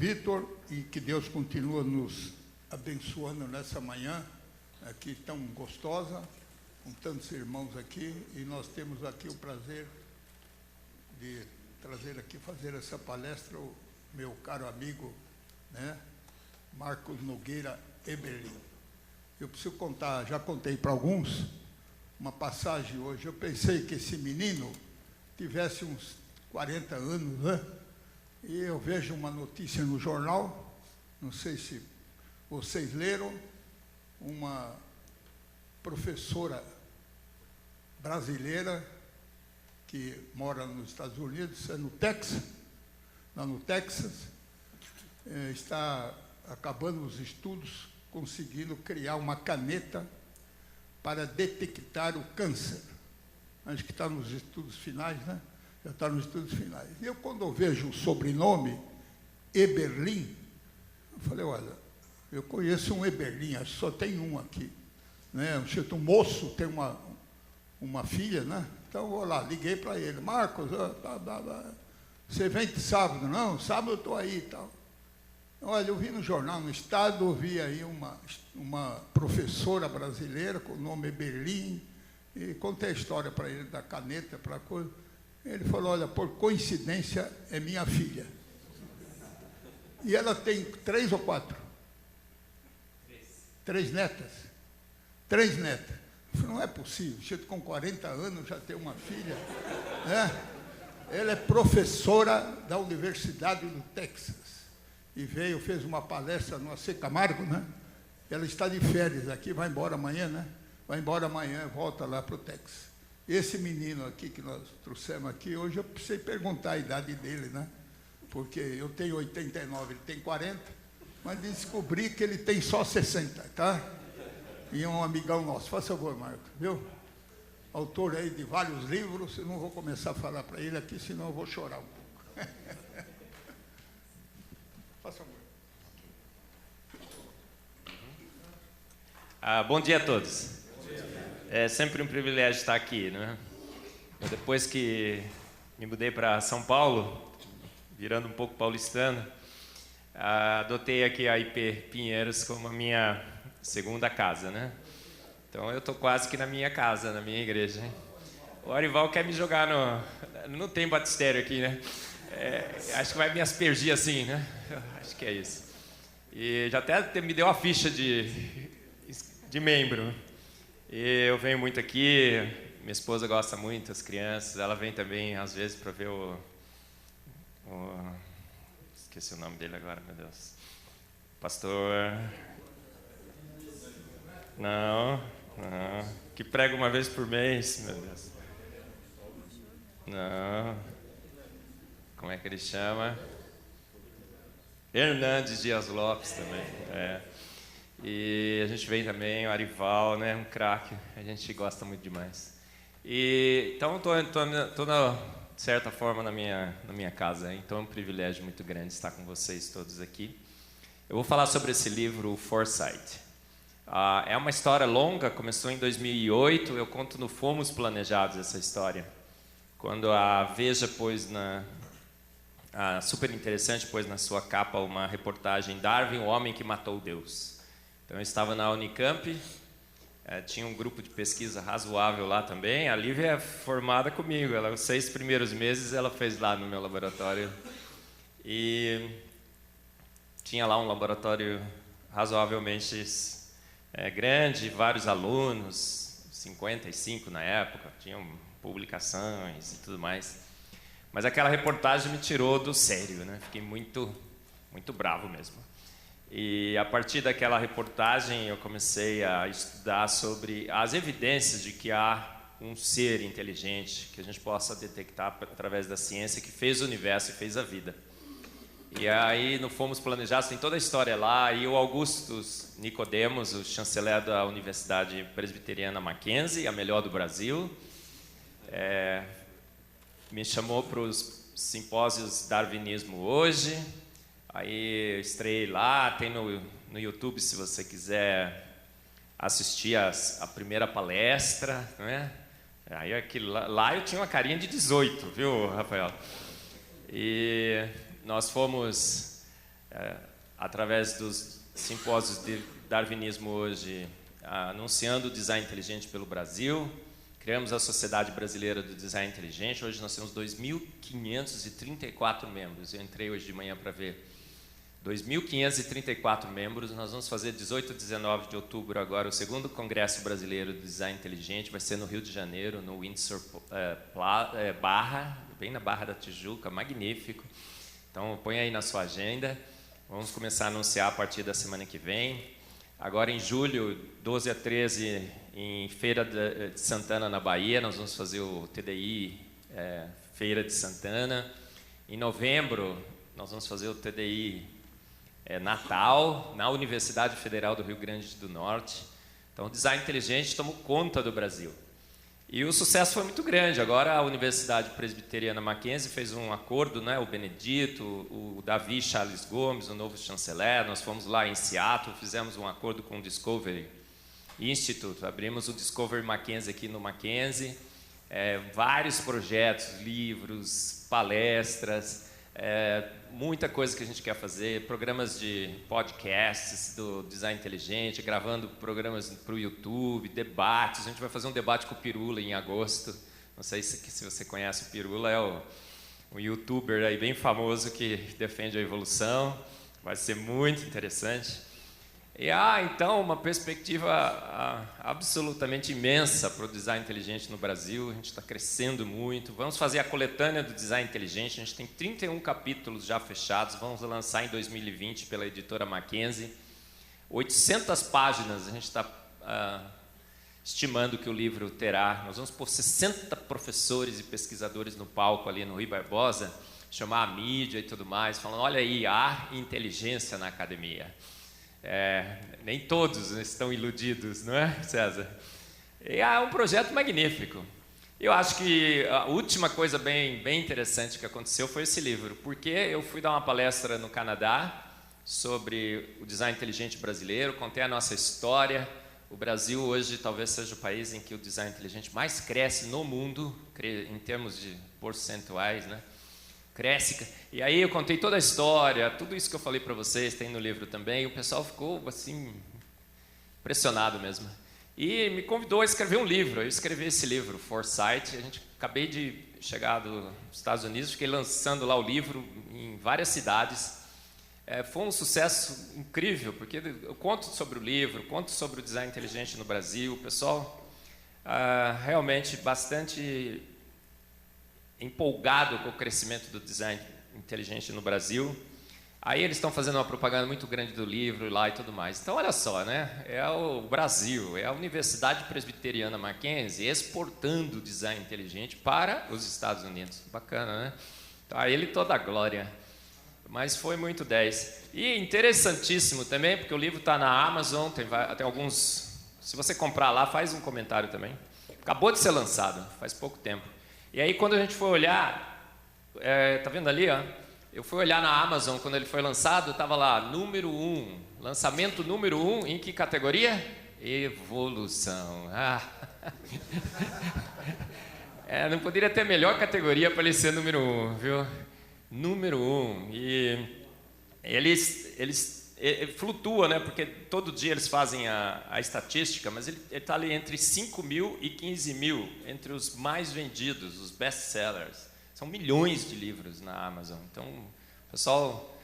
Vitor, e que Deus continua nos abençoando nessa manhã, aqui tão gostosa, com tantos irmãos aqui, e nós temos aqui o prazer de trazer aqui, fazer essa palestra, o meu caro amigo, né, Marcos Nogueira Eberlin. Eu preciso contar, já contei para alguns, uma passagem hoje. Eu pensei que esse menino tivesse uns 40 anos, né? E eu vejo uma notícia no jornal, não sei se vocês leram, uma professora brasileira que mora nos Estados Unidos, no Texas, lá no Texas, está acabando os estudos, conseguindo criar uma caneta para detectar o câncer. Acho que está nos estudos finais, né? Já está nos estudos finais. E eu, quando eu vejo o sobrenome Eberlin, eu falei, olha, eu conheço um Eberlin, acho que só tem um aqui, né? Um moço tem uma filha, né? Então, eu vou lá, liguei para ele, Marcos, você vem de sábado? Não, sábado eu estou aí e tal. Olha, eu vi no jornal, no Estado, eu vi aí uma professora brasileira com o nome Eberlin, e contei a história para ele da caneta, para a coisa. Ele falou, olha, por coincidência, é minha filha. E ela tem 3 ou 4? 3 netas. 3 netas. Eu falei, não é possível, gente com 40 anos já tem uma filha. Ela é professora da Universidade do Texas. E fez uma palestra no AC Camargo, né? Ela está de férias aqui, vai embora amanhã, né? Vai embora amanhã, volta lá para o Texas. Esse menino aqui que nós trouxemos aqui, hoje eu precisei perguntar a idade dele, né? Porque eu tenho 89, ele tem 40, mas descobri que ele tem só 60, tá? E é um amigão nosso. Faz favor, Marcos, viu? Autor aí de vários livros, eu não vou começar a falar para ele aqui, senão eu vou chorar um pouco. Faz favor. Bom dia a todos. É sempre um privilégio estar aqui, né? Depois que me mudei para São Paulo, virando um pouco paulistano, adotei aqui a IP Pinheiros como a minha segunda casa, né? Então eu estou quase que na minha casa, na minha igreja, hein? O Arival quer me jogar não tem batistério aqui, né? Acho que vai me aspergir assim, né? Acho que é isso. E já até me deu a ficha de membro. E eu venho muito aqui, minha esposa gosta muito, as crianças, ela vem também às vezes para ver esqueci o nome dele agora, meu Deus. Pastor... Não, que prega uma vez por mês, meu Deus. Não. Como é que ele chama? Hernandes Dias Lopes também. E a gente vem também, o Arival, né? Um craque, a gente gosta muito demais. E então estou de certa forma na minha casa, então é um privilégio muito grande estar com vocês todos aqui. Eu vou falar sobre esse livro, Foresight. É uma história longa, começou em 2008, eu conto no Fomos Planejados essa história. Quando a Veja pôs super interessante, pôs na sua capa uma reportagem, Darwin, o homem que matou Deus. Então eu estava na Unicamp, tinha um grupo de pesquisa razoável lá também, a Lívia é formada comigo, os 6 primeiros meses ela fez lá no meu laboratório. E tinha lá um laboratório razoavelmente grande, vários alunos, 55 na época, tinham publicações e tudo mais. Mas aquela reportagem me tirou do sério, né? Fiquei muito, muito bravo mesmo. E a partir daquela reportagem eu comecei a estudar sobre as evidências de que há um ser inteligente que a gente possa detectar através da ciência que fez o universo e fez a vida. E aí, no Fomos Planejados, tem toda a história lá, e o Augustus Nicodemos, o chanceler da Universidade Presbiteriana Mackenzie, a melhor do Brasil, me chamou para os simpósios Darwinismo Hoje. Aí eu estreiei lá, tem no YouTube, se você quiser assistir a primeira palestra, né? Aí lá eu tinha uma carinha de 18, viu, Rafael? E nós fomos através dos simpósios de darwinismo hoje, anunciando o design inteligente pelo Brasil. Criamos a Sociedade Brasileira do Design Inteligente. Hoje nós temos 2.534 membros. Eu entrei hoje de manhã para ver. 2.534 membros. Nós vamos fazer 18 e 19 de outubro agora o segundo Congresso Brasileiro do Design Inteligente. Vai ser no Rio de Janeiro, no Windsor Barra, bem na Barra da Tijuca, magnífico. Então põe aí na sua agenda. Vamos começar a anunciar a partir da semana que vem. Agora em julho, 12 a 13, em Feira de Santana, na Bahia, nós vamos fazer o TDI Feira de Santana. Em novembro, nós vamos fazer o TDI Natal, na Universidade Federal do Rio Grande do Norte. Então, o design inteligente tomou conta do Brasil. E o sucesso foi muito grande. Agora, a Universidade Presbiteriana Mackenzie fez um acordo, né? O Benedito, o Davi Charles Gomes, o novo chanceler. Nós fomos lá em Seattle, fizemos um acordo com o Discovery Institute. Abrimos o Discovery Mackenzie aqui no Mackenzie. Vários projetos, livros, palestras, muita coisa que a gente quer fazer, programas de podcasts do design inteligente, gravando programas para o YouTube, debates. A gente vai fazer um debate com o Pirula em agosto. Não sei se você conhece o Pirula, é um youtuber aí bem famoso que defende a evolução. Vai ser muito interessante. E então, uma perspectiva absolutamente imensa para o design inteligente no Brasil. A gente está crescendo muito. Vamos fazer a coletânea do design inteligente. A gente tem 31 capítulos já fechados. Vamos lançar em 2020 pela editora Mackenzie. 800 páginas a gente está estimando que o livro terá. Nós vamos pôr 60 professores e pesquisadores no palco ali no Rui Barbosa, chamar a mídia e tudo mais, falando, olha aí, há inteligência na academia. Nem todos estão iludidos, não é, César? E é um projeto magnífico. Eu acho que a última coisa bem interessante que aconteceu foi esse livro, porque eu fui dar uma palestra no Canadá sobre o design inteligente brasileiro, contei a nossa história. O Brasil hoje talvez seja o país em que o design inteligente mais cresce no mundo, em termos de percentuais, né? Cresce. E aí eu contei toda a história, tudo isso que eu falei para vocês, tem no livro também, e o pessoal ficou assim, impressionado mesmo. E me convidou a escrever um livro. Eu escrevi esse livro, Foresight. Acabei de chegar dos Estados Unidos, fiquei lançando lá o livro em várias cidades. Foi um sucesso incrível, porque eu conto sobre o livro, conto sobre o design inteligente no Brasil. O pessoal realmente bastante empolgado com o crescimento do design inteligente no Brasil. Aí eles estão fazendo uma propaganda muito grande do livro lá e tudo mais. Então, olha só, né? É o Brasil, é a Universidade Presbiteriana Mackenzie exportando o design inteligente para os Estados Unidos. Bacana, né? Então, a ele toda a glória. Mas foi muito 10. E interessantíssimo também, porque o livro está na Amazon, tem alguns... Se você comprar lá, faz um comentário também. Acabou de ser lançado, faz pouco tempo. E aí, quando a gente foi olhar, tá vendo ali, ó? Eu fui olhar na Amazon, quando ele foi lançado, estava lá, número 1, lançamento número 1, em que categoria? Evolução. Não poderia ter melhor categoria para ele ser número 1, viu? Número 1. E eles flutua, né? Porque todo dia eles fazem a estatística, mas ele está ali entre 5 mil e 15 mil, entre os mais vendidos, os best-sellers. São milhões de livros na Amazon. Então, o pessoal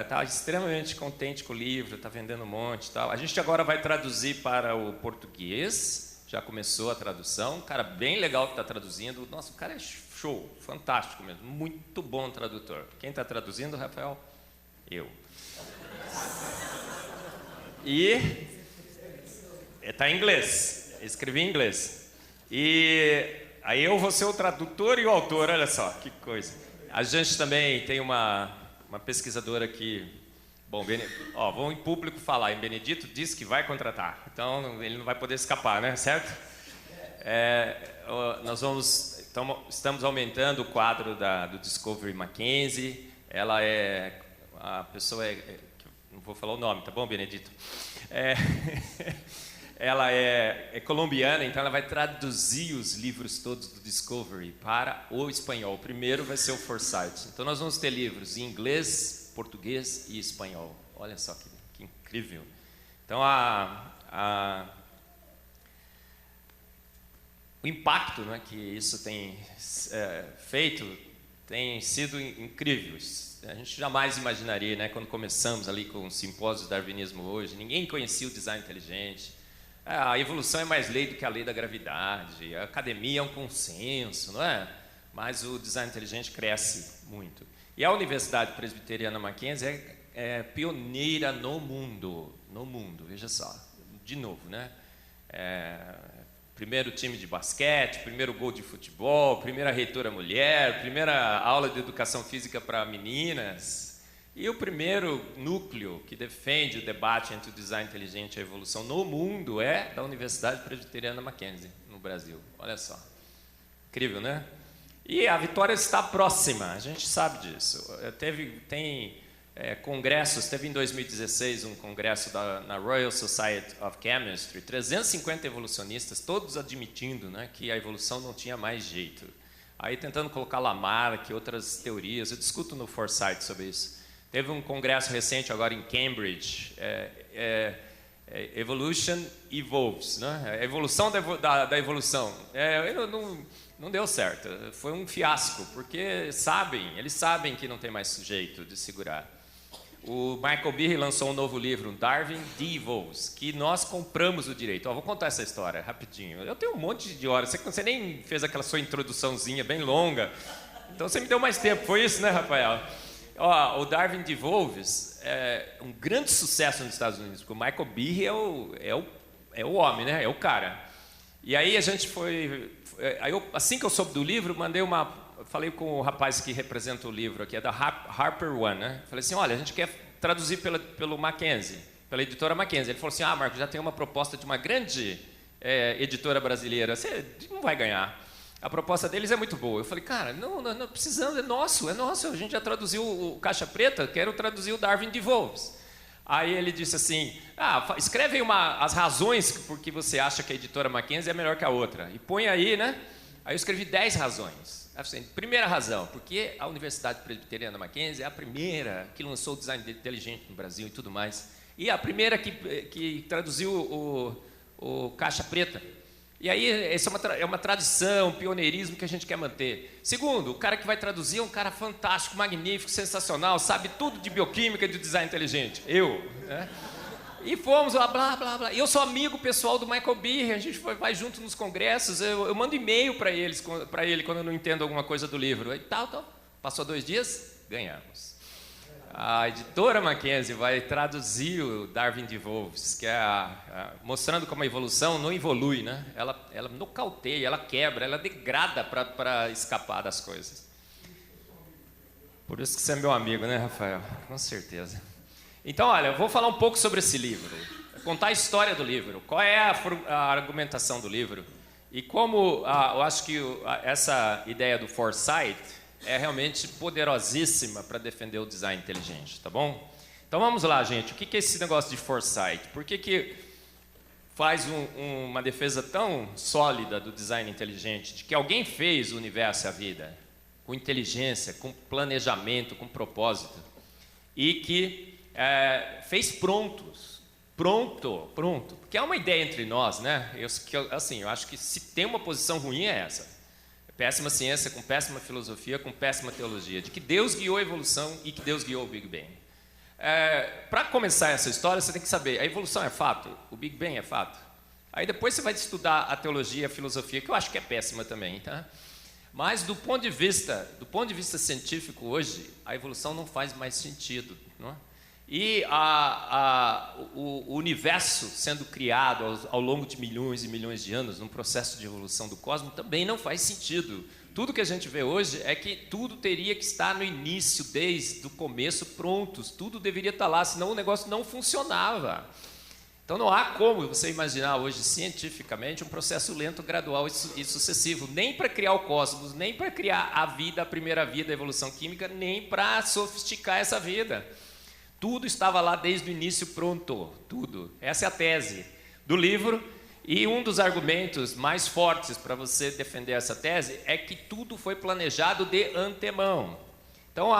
está extremamente contente com o livro, está vendendo um monte e tal. A gente agora vai traduzir para o português, já começou a tradução. Um cara bem legal que está traduzindo. Nossa, o cara é show, fantástico mesmo, muito bom tradutor. Quem está traduzindo, Rafael? Eu. E está em inglês, escrevi em inglês. E aí eu vou ser o tradutor e o autor, olha só, que coisa. A gente também tem uma pesquisadora que, bom, vamos em público falar, em Benedito disse que vai contratar, então ele não vai poder escapar, né, certo? Estamos aumentando o quadro do Discovery Mackenzie. Ela a pessoa não vou falar o nome, tá bom, Benedito? Ela é colombiana, então ela vai traduzir os livros todos do Discovery para o espanhol. O primeiro vai ser o Foresight. Então nós vamos ter livros em inglês, português e espanhol. Olha só que incrível. Então, o impacto, né, que isso tem feito tem sido incrível. A gente jamais imaginaria, né, quando começamos ali com o simpósio do darwinismo hoje, ninguém conhecia o design inteligente. A evolução é mais lei do que a lei da gravidade, a academia é um consenso, não é? Mas o design inteligente cresce muito. E a Universidade Presbiteriana Mackenzie é pioneira no mundo, veja só, de novo, né? Primeiro time de basquete, primeiro gol de futebol, primeira reitora mulher, primeira aula de educação física para meninas, e o primeiro núcleo que defende o debate entre o design inteligente e a evolução no mundo é da Universidade Presbiteriana Mackenzie, no Brasil. Olha só. Incrível, né? E a vitória está próxima, a gente sabe disso. Tem congressos, teve em 2016 um congresso na Royal Society of Chemistry, 350 evolucionistas, todos admitindo, né, que a evolução não tinha mais jeito. Aí tentando colocar Lamarck, outras teorias, eu discuto no Foresight sobre isso. Teve um congresso recente agora em Cambridge, Evolution Evolves, né? A evolução da evolução. Não deu certo, foi um fiasco, porque eles sabem que não tem mais jeito de segurar. O Michael Behe lançou um novo livro, Darwin Devolves, que nós compramos o direito. Vou contar essa história rapidinho. Eu tenho um monte de horas, você nem fez aquela sua introduçãozinha bem longa, então você me deu mais tempo, foi isso, né, Rafael? O Darwin Devolves é um grande sucesso nos Estados Unidos, porque o Michael Behe é o homem, né? É o cara. E aí a gente assim que eu soube do livro, falei com o rapaz que representa o livro aqui, é da Harper One, né? Falei assim, olha, a gente quer traduzir pelo Mackenzie, pela editora Mackenzie. Ele falou assim, Marco, já tem uma proposta de uma grande editora brasileira, você não vai ganhar. A proposta deles é muito boa. Eu falei, cara, não precisamos, é nosso. A gente já traduziu o Caixa Preta, quero traduzir o Darwin Devolves. Aí ele disse assim, escreve aí as razões por que você acha que a editora Mackenzie é melhor que a outra. E põe aí, né? Aí eu escrevi 10 razões. Assim, primeira razão, porque a Universidade Presbiteriana Mackenzie é a primeira que lançou o design inteligente no Brasil e tudo mais. E a primeira que traduziu o Caixa Preta. E aí, essa é uma tradição, um pioneirismo que a gente quer manter. Segundo, o cara que vai traduzir é um cara fantástico, magnífico, sensacional, sabe tudo de bioquímica e de design inteligente. Né? E fomos lá, blá, blá, blá. E eu sou amigo pessoal do Michael Behe, a gente vai junto nos congressos, eu mando e-mail para ele quando eu não entendo alguma coisa do livro. E tal. Passou 2 dias, ganhamos. A editora Mackenzie vai traduzir o Darwin Devolves, que é mostrando como a evolução não evolui, né? Ela nocauteia, ela quebra, ela degrada para escapar das coisas. Por isso que você é meu amigo, né, Rafael? Com certeza. Então, olha, eu vou falar um pouco sobre esse livro, contar a história do livro, qual é a argumentação do livro e como eu acho que essa ideia do foresight é realmente poderosíssima para defender o design inteligente, tá bom? Então vamos lá, gente. O que é esse negócio de foresight? Por que faz uma defesa tão sólida do design inteligente, de que alguém fez o universo e a vida com inteligência, com planejamento, com propósito, e que fez pronto. Porque há uma ideia entre nós, né? Eu acho que se tem uma posição ruim é essa. Péssima ciência, com péssima filosofia, com péssima teologia, de que Deus guiou a evolução e que Deus guiou o Big Bang. Para começar essa história, você tem que saber, a evolução é fato, o Big Bang é fato. Aí depois você vai estudar a teologia e a filosofia, que eu acho que é péssima também, tá? Mas do ponto de vista científico hoje, a evolução não faz mais sentido, não é? E o universo sendo criado ao longo de milhões e milhões de anos, num processo de evolução do cosmos, também não faz sentido. Tudo que a gente vê hoje é que tudo teria que estar no início, desde o começo, prontos. Tudo deveria estar lá, senão o negócio não funcionava. Então não há como você imaginar hoje, cientificamente, um processo lento, gradual e sucessivo. Nem para criar o cosmos, nem para criar a vida, a primeira vida, a evolução química, nem para sofisticar essa vida. Tudo estava lá desde o início pronto, tudo. Essa é a tese do livro, e um dos argumentos mais fortes para você defender essa tese é que tudo foi planejado de antemão. Então,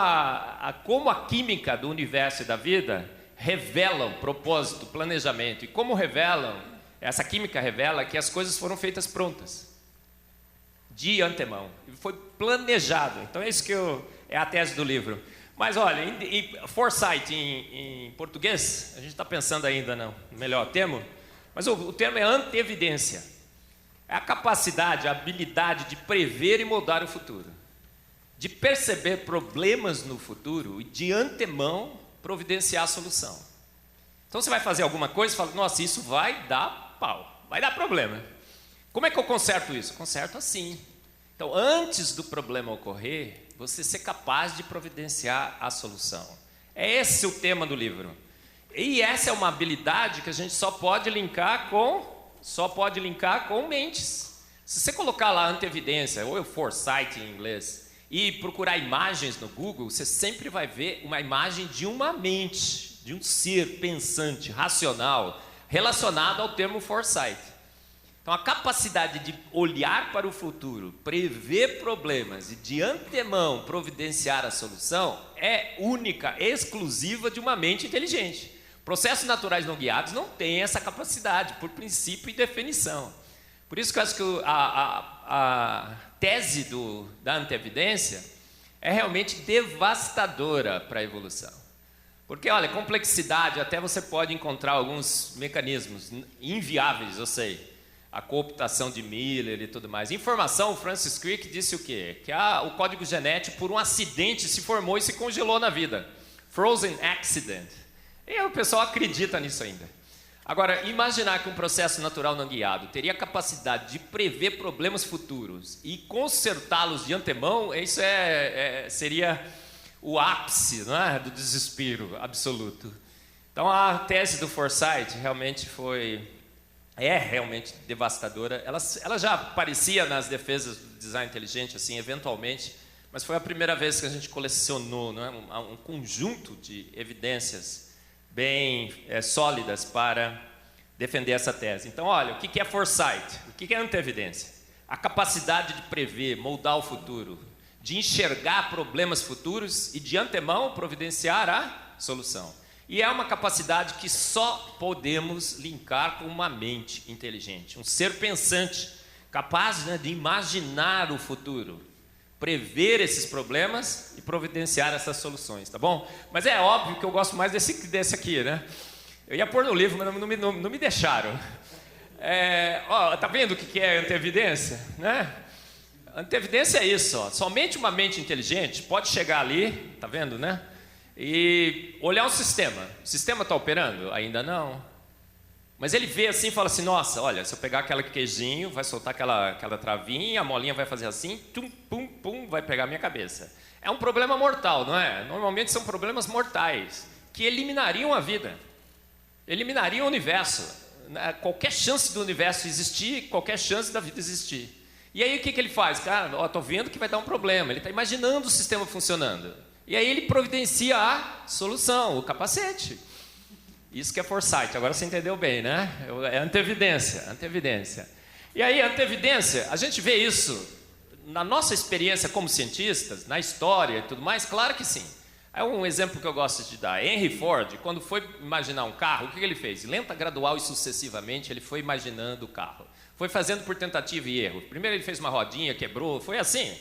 como a química do universo e da vida revelam propósito, planejamento, e como revelam, essa química revela que as coisas foram feitas prontas, de antemão, foi planejado. Então, é isso que é a tese do livro. Mas olha, foresight em português, a gente está pensando ainda no melhor termo, mas o termo é antevidência. É a capacidade, a habilidade de prever e moldar o futuro, de perceber problemas no futuro e de antemão providenciar a solução. Então você vai fazer alguma coisa e fala, nossa, isso vai dar pau, vai dar problema. Como é que eu conserto isso? Conserto assim. Então, antes do problema ocorrer, você ser capaz de providenciar a solução. É esse o tema do livro. E essa é uma habilidade que a gente só pode linkar com mentes. Se você colocar lá antevidência, ou foresight em inglês, e procurar imagens no Google, você sempre vai ver uma imagem de uma mente, de um ser pensante, racional, relacionado ao termo foresight. Então, a capacidade de olhar para o futuro, prever problemas e de antemão providenciar a solução é única, exclusiva de uma mente inteligente. Processos naturais não guiados não têm essa capacidade, por princípio e definição. Por isso que eu acho que a tese da antevidência é realmente devastadora para a evolução. Porque, olha, complexidade, até você pode encontrar alguns mecanismos inviáveis, eu sei. A cooptação de Miller e tudo mais. Informação, o Francis Crick disse o quê? Que o código genético, por um acidente, se formou e se congelou na vida. Frozen accident. E o pessoal acredita nisso ainda. Agora, imaginar que um processo natural não guiado teria a capacidade de prever problemas futuros e consertá-los de antemão, isso seria o ápice, não é? Do desespero absoluto. Então, a tese do foresight realmente é realmente devastadora. Ela já aparecia nas defesas do design inteligente, assim, eventualmente, mas foi a primeira vez que a gente colecionou, não é? Um conjunto de evidências bem sólidas para defender essa tese. Então, olha, o que é foresight? O que é antevidência? A capacidade de prever, moldar o futuro, de enxergar problemas futuros e de antemão providenciar a solução. E é uma capacidade que só podemos linkar com uma mente inteligente, um ser pensante, capaz, né, de imaginar o futuro, prever esses problemas e providenciar essas soluções, tá bom? Mas é óbvio que eu gosto mais desse aqui, né? Eu ia pôr no livro, mas não me deixaram. Tá vendo o que é antevidência? Né? Antevidência é isso, ó. Somente uma mente inteligente pode chegar ali, tá vendo, né? E olhar o sistema. O sistema está operando? Ainda não. Mas ele vê assim e fala assim, nossa, olha, se eu pegar aquele queijinho, vai soltar aquela travinha, a molinha vai fazer assim, tum, pum, pum, vai pegar a minha cabeça. É um problema mortal, não é? Normalmente são problemas mortais, que eliminariam a vida, eliminariam o universo. Qualquer chance do universo existir, qualquer chance da vida existir. E aí o que ele faz? Cara, estou vendo que vai dar um problema, ele está imaginando o sistema funcionando. E aí ele providencia a solução, o capacete. Isso que é foresight, agora você entendeu bem, né? É antevidência. E aí, antevidência, a gente vê isso na nossa experiência como cientistas, na história e tudo mais, claro que sim. É um exemplo que eu gosto de dar. Henry Ford, quando foi imaginar um carro, o que ele fez? Lenta, gradual e sucessivamente, ele foi imaginando o carro. Foi fazendo por tentativa e erro. Primeiro ele fez uma rodinha, quebrou, foi assim.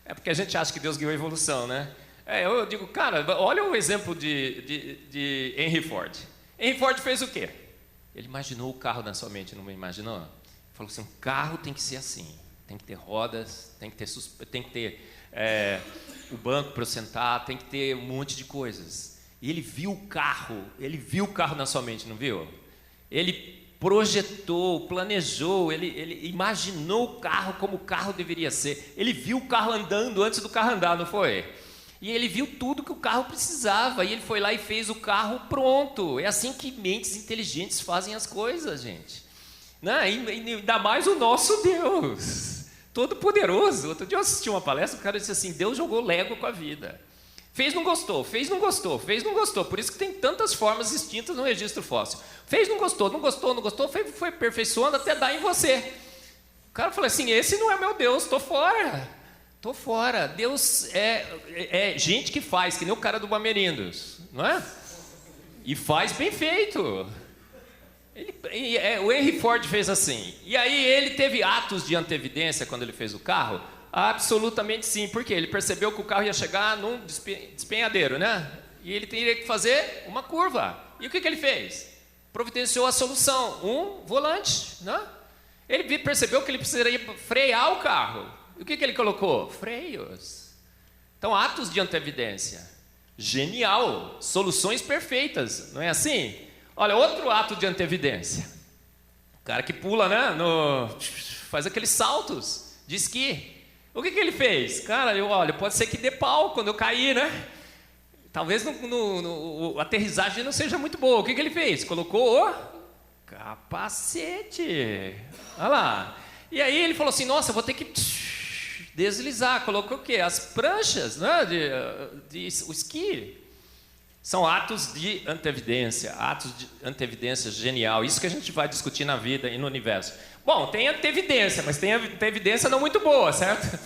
É porque a gente acha que Deus guiou a evolução, né? Eu digo, cara, olha o exemplo de Henry Ford. Henry Ford fez o quê? Ele imaginou o carro na sua mente, não me imaginou? Ele falou assim, um carro tem que ser assim, tem que ter rodas, tem que ter o banco para eu sentar, tem que ter um monte de coisas. E ele viu o carro na sua mente, não viu? Ele projetou, planejou, ele imaginou o carro como o carro deveria ser. Ele viu o carro andando antes do carro andar, não foi? E ele viu tudo que o carro precisava, e ele foi lá e fez o carro pronto. É assim que mentes inteligentes fazem as coisas, gente. Né? E ainda mais o nosso Deus, todo-poderoso. Outro dia eu assisti uma palestra, o cara disse assim, Deus jogou Lego com a vida. Fez, não gostou, fez, não gostou, fez, não gostou. Por isso que tem tantas formas distintas no registro fóssil. Fez, não gostou, foi aperfeiçoando até dar em você. O cara falou assim, esse não é meu Deus, estou fora. Tô fora. Deus é gente que faz, que nem o cara do Bamerindos, não é? E faz bem feito. O Henry Ford fez assim. E aí ele teve atos de antevidência quando ele fez o carro? Absolutamente sim. Por quê? Ele percebeu que o carro ia chegar num despenhadeiro, né? E ele teria que fazer uma curva. E o que ele fez? Providenciou a solução. Um volante, né? Ele percebeu que ele precisaria frear o carro. E o que ele colocou? Freios. Então, atos de antevidência. Genial. Soluções perfeitas. Não é assim? Olha, outro ato de antevidência. O cara que pula, né? Faz aqueles saltos de esqui. O que ele fez? Cara, olha, pode ser que dê pau quando eu cair, né? Talvez a aterrissagem não seja muito boa. O que ele fez? Colocou o capacete. Olha lá. E aí ele falou assim, nossa, eu vou ter que deslizar. Colocou o quê? As pranchas, né? O esqui. São atos de antevidência. Atos de antevidência genial. Isso que a gente vai discutir na vida e no universo. Bom, tem antevidência, mas tem antevidência não muito boa, certo?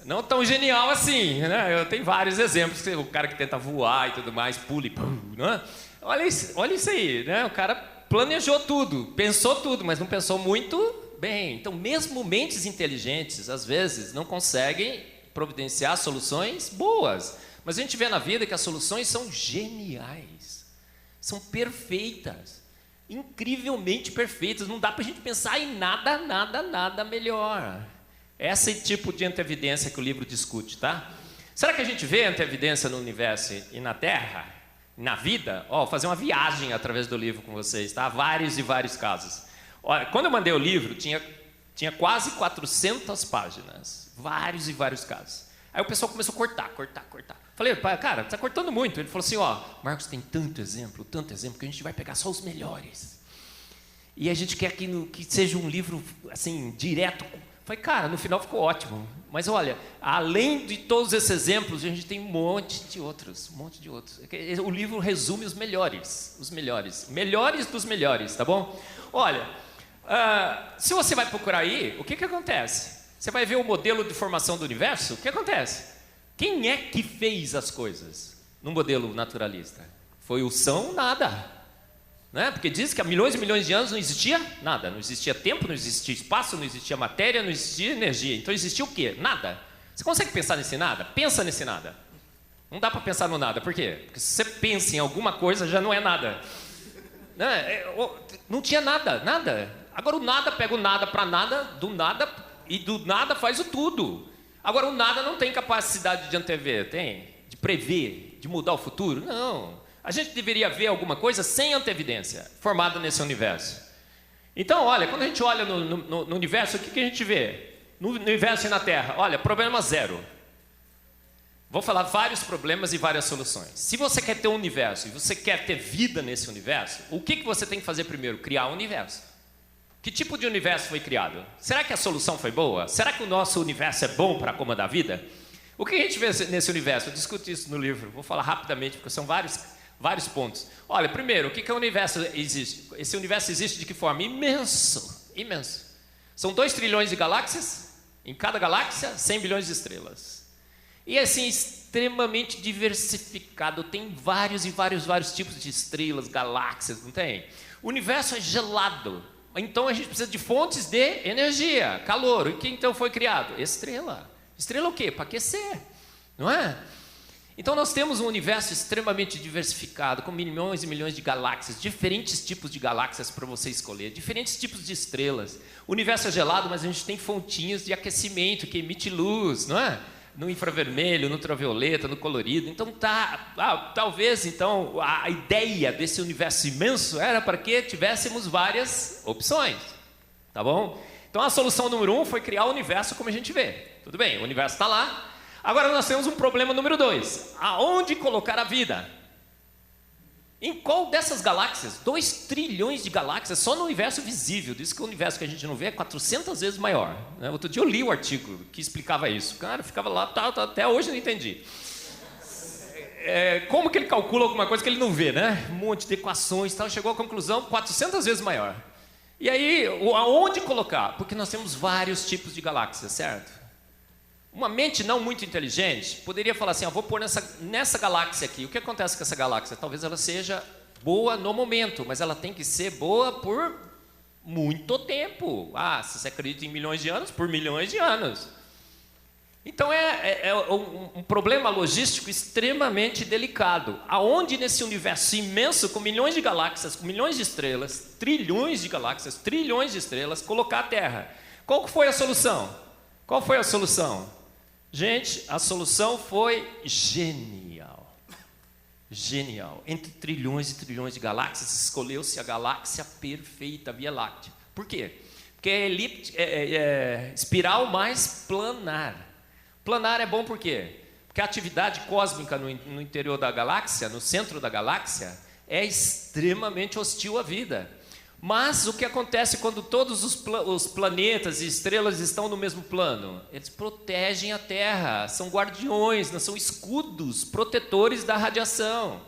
Não tão genial assim, né? Eu tenho vários exemplos. O cara que tenta voar e tudo mais, pula e pum, né? Olha isso aí, né? O cara planejou tudo, pensou tudo, mas não pensou muito bem. Então, mesmo mentes inteligentes, às vezes, não conseguem providenciar soluções boas. Mas a gente vê na vida que as soluções são geniais, são perfeitas, incrivelmente perfeitas. Não dá para a gente pensar em nada melhor. Esse é o tipo de antevidência que o livro discute, tá? Será que a gente vê antevidência no universo e na Terra, na vida? Vou fazer uma viagem através do livro com vocês, tá? Vários e vários casos. Olha, quando eu mandei o livro, tinha quase 400 páginas, vários e vários casos. Aí o pessoal começou a cortar. Falei, cara, está cortando muito. Ele falou assim, Marcos, tem tanto exemplo, que a gente vai pegar só os melhores. E a gente quer que seja um livro, assim, direto. Falei, cara, no final ficou ótimo. Mas olha, além de todos esses exemplos, a gente tem um monte de outros. O livro resume os melhores. Melhores dos melhores, tá bom? Olha, se você vai procurar aí, o que acontece? Você vai ver o modelo de formação do universo, o que acontece? Quem é que fez as coisas no modelo naturalista? Foi o são nada. Né? Porque diz que há milhões e milhões de anos não existia nada. Não existia tempo, não existia espaço, não existia matéria, não existia energia. Então existia o quê? Nada. Você consegue pensar nesse nada? Pensa nesse nada. Não dá para pensar no nada. Por quê? Porque se você pensa em alguma coisa, já não é nada. Não tinha nada. Agora o nada pega o nada para nada, do nada, e do nada faz o tudo. Agora o nada não tem capacidade de antever, tem? De prever, de mudar o futuro? Não. A gente deveria ver alguma coisa sem antevidência, formada nesse universo. Então, olha, quando a gente olha no universo, o que a gente vê? No universo e na Terra, olha, problema zero. Vou falar vários problemas e várias soluções. Se você quer ter um universo e você quer ter vida nesse universo, o que você tem que fazer primeiro? Criar um universo. Que tipo de universo foi criado? Será que a solução foi boa? Será que o nosso universo é bom para acomodar a vida? O que a gente vê nesse universo? Eu discuto isso no livro, vou falar rapidamente, porque são vários pontos. Olha, primeiro, o que o universo existe? Esse universo existe de que forma? Imenso. São 2 trilhões de galáxias, em cada galáxia, 100 bilhões de estrelas. E assim, extremamente diversificado, tem vários tipos de estrelas, galáxias, não tem? O universo é gelado, então a gente precisa de fontes de energia, calor. O que então foi criado? Estrela. Estrela o quê? Para aquecer, não é? Então nós temos um universo extremamente diversificado, com milhões e milhões de galáxias, diferentes tipos de galáxias para você escolher, diferentes tipos de estrelas. O universo é gelado, mas a gente tem fontinhas de aquecimento que emite luz, não é? No infravermelho, no ultravioleta, no colorido. Então talvez então a ideia desse universo imenso era para que tivéssemos várias opções, tá bom? Então a solução número 1 foi criar o universo como a gente vê. Tudo bem, o universo está lá. Agora nós temos um problema número 2. Aonde colocar a vida? Em qual dessas galáxias? 2 trilhões de galáxias só no universo visível. Diz que o universo que a gente não vê é 400 vezes maior. Outro dia eu li o artigo que explicava isso. Cara, ficava lá, até hoje não entendi. Como que ele calcula alguma coisa que ele não vê, né? Um monte de equações e tal. Chegou à conclusão 400 vezes maior. E aí, aonde colocar? Porque nós temos vários tipos de galáxias, certo? Uma mente não muito inteligente poderia falar assim, vou pôr nessa galáxia aqui. O que acontece com essa galáxia? Talvez ela seja boa no momento, mas ela tem que ser boa por muito tempo. Se você acredita em milhões de anos, por milhões de anos. Então é um problema logístico extremamente delicado. Aonde nesse universo imenso, com milhões de galáxias, com milhões de estrelas, trilhões de galáxias, trilhões de estrelas, colocar a Terra? Qual foi a solução? Qual foi a solução? Gente, a solução foi genial. Genial. Entre trilhões e trilhões de galáxias, escolheu-se a galáxia perfeita, a Via Láctea. Por quê? Porque é espiral mais planar. Planar é bom por quê? Porque a atividade cósmica no interior da galáxia, no centro da galáxia, é extremamente hostil à vida. Mas o que acontece quando todos os planetas e estrelas estão no mesmo plano? Eles protegem a Terra, são guardiões, não são escudos protetores da radiação.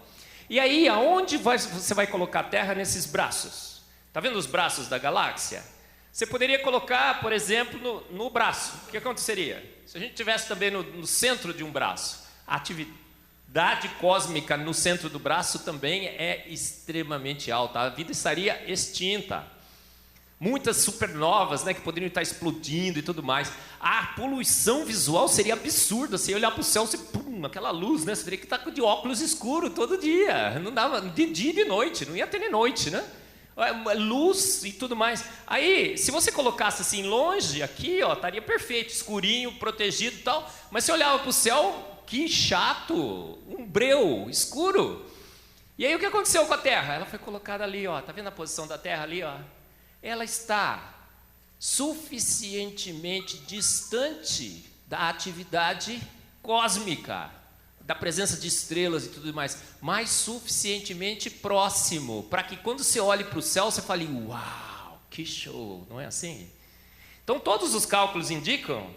E aí, aonde você vai colocar a Terra nesses braços? Está vendo os braços da galáxia? Você poderia colocar, por exemplo, no braço. O que aconteceria? Se a gente tivesse também no centro de um braço, a atividade cósmica no centro do braço também é extremamente alta. A vida estaria extinta. Muitas supernovas, que poderiam estar explodindo e tudo mais. A poluição visual seria absurda. Você ia olhar para o céu, aquela luz, você teria que estar de óculos escuros todo dia. Não dava de dia e de noite, não ia ter nem noite, luz e tudo mais. Aí, se você colocasse assim longe, aqui, estaria perfeito, escurinho, protegido e tal. Mas se olhava para o céu, que chato, um breu, escuro. E aí o que aconteceu com a Terra? Ela foi colocada ali, tá vendo a posição da Terra ali, Ela está suficientemente distante da atividade cósmica, da presença de estrelas e tudo mais, mas suficientemente próximo, para que quando você olhe para o céu, você fale, uau, que show, não é assim? Então todos os cálculos indicam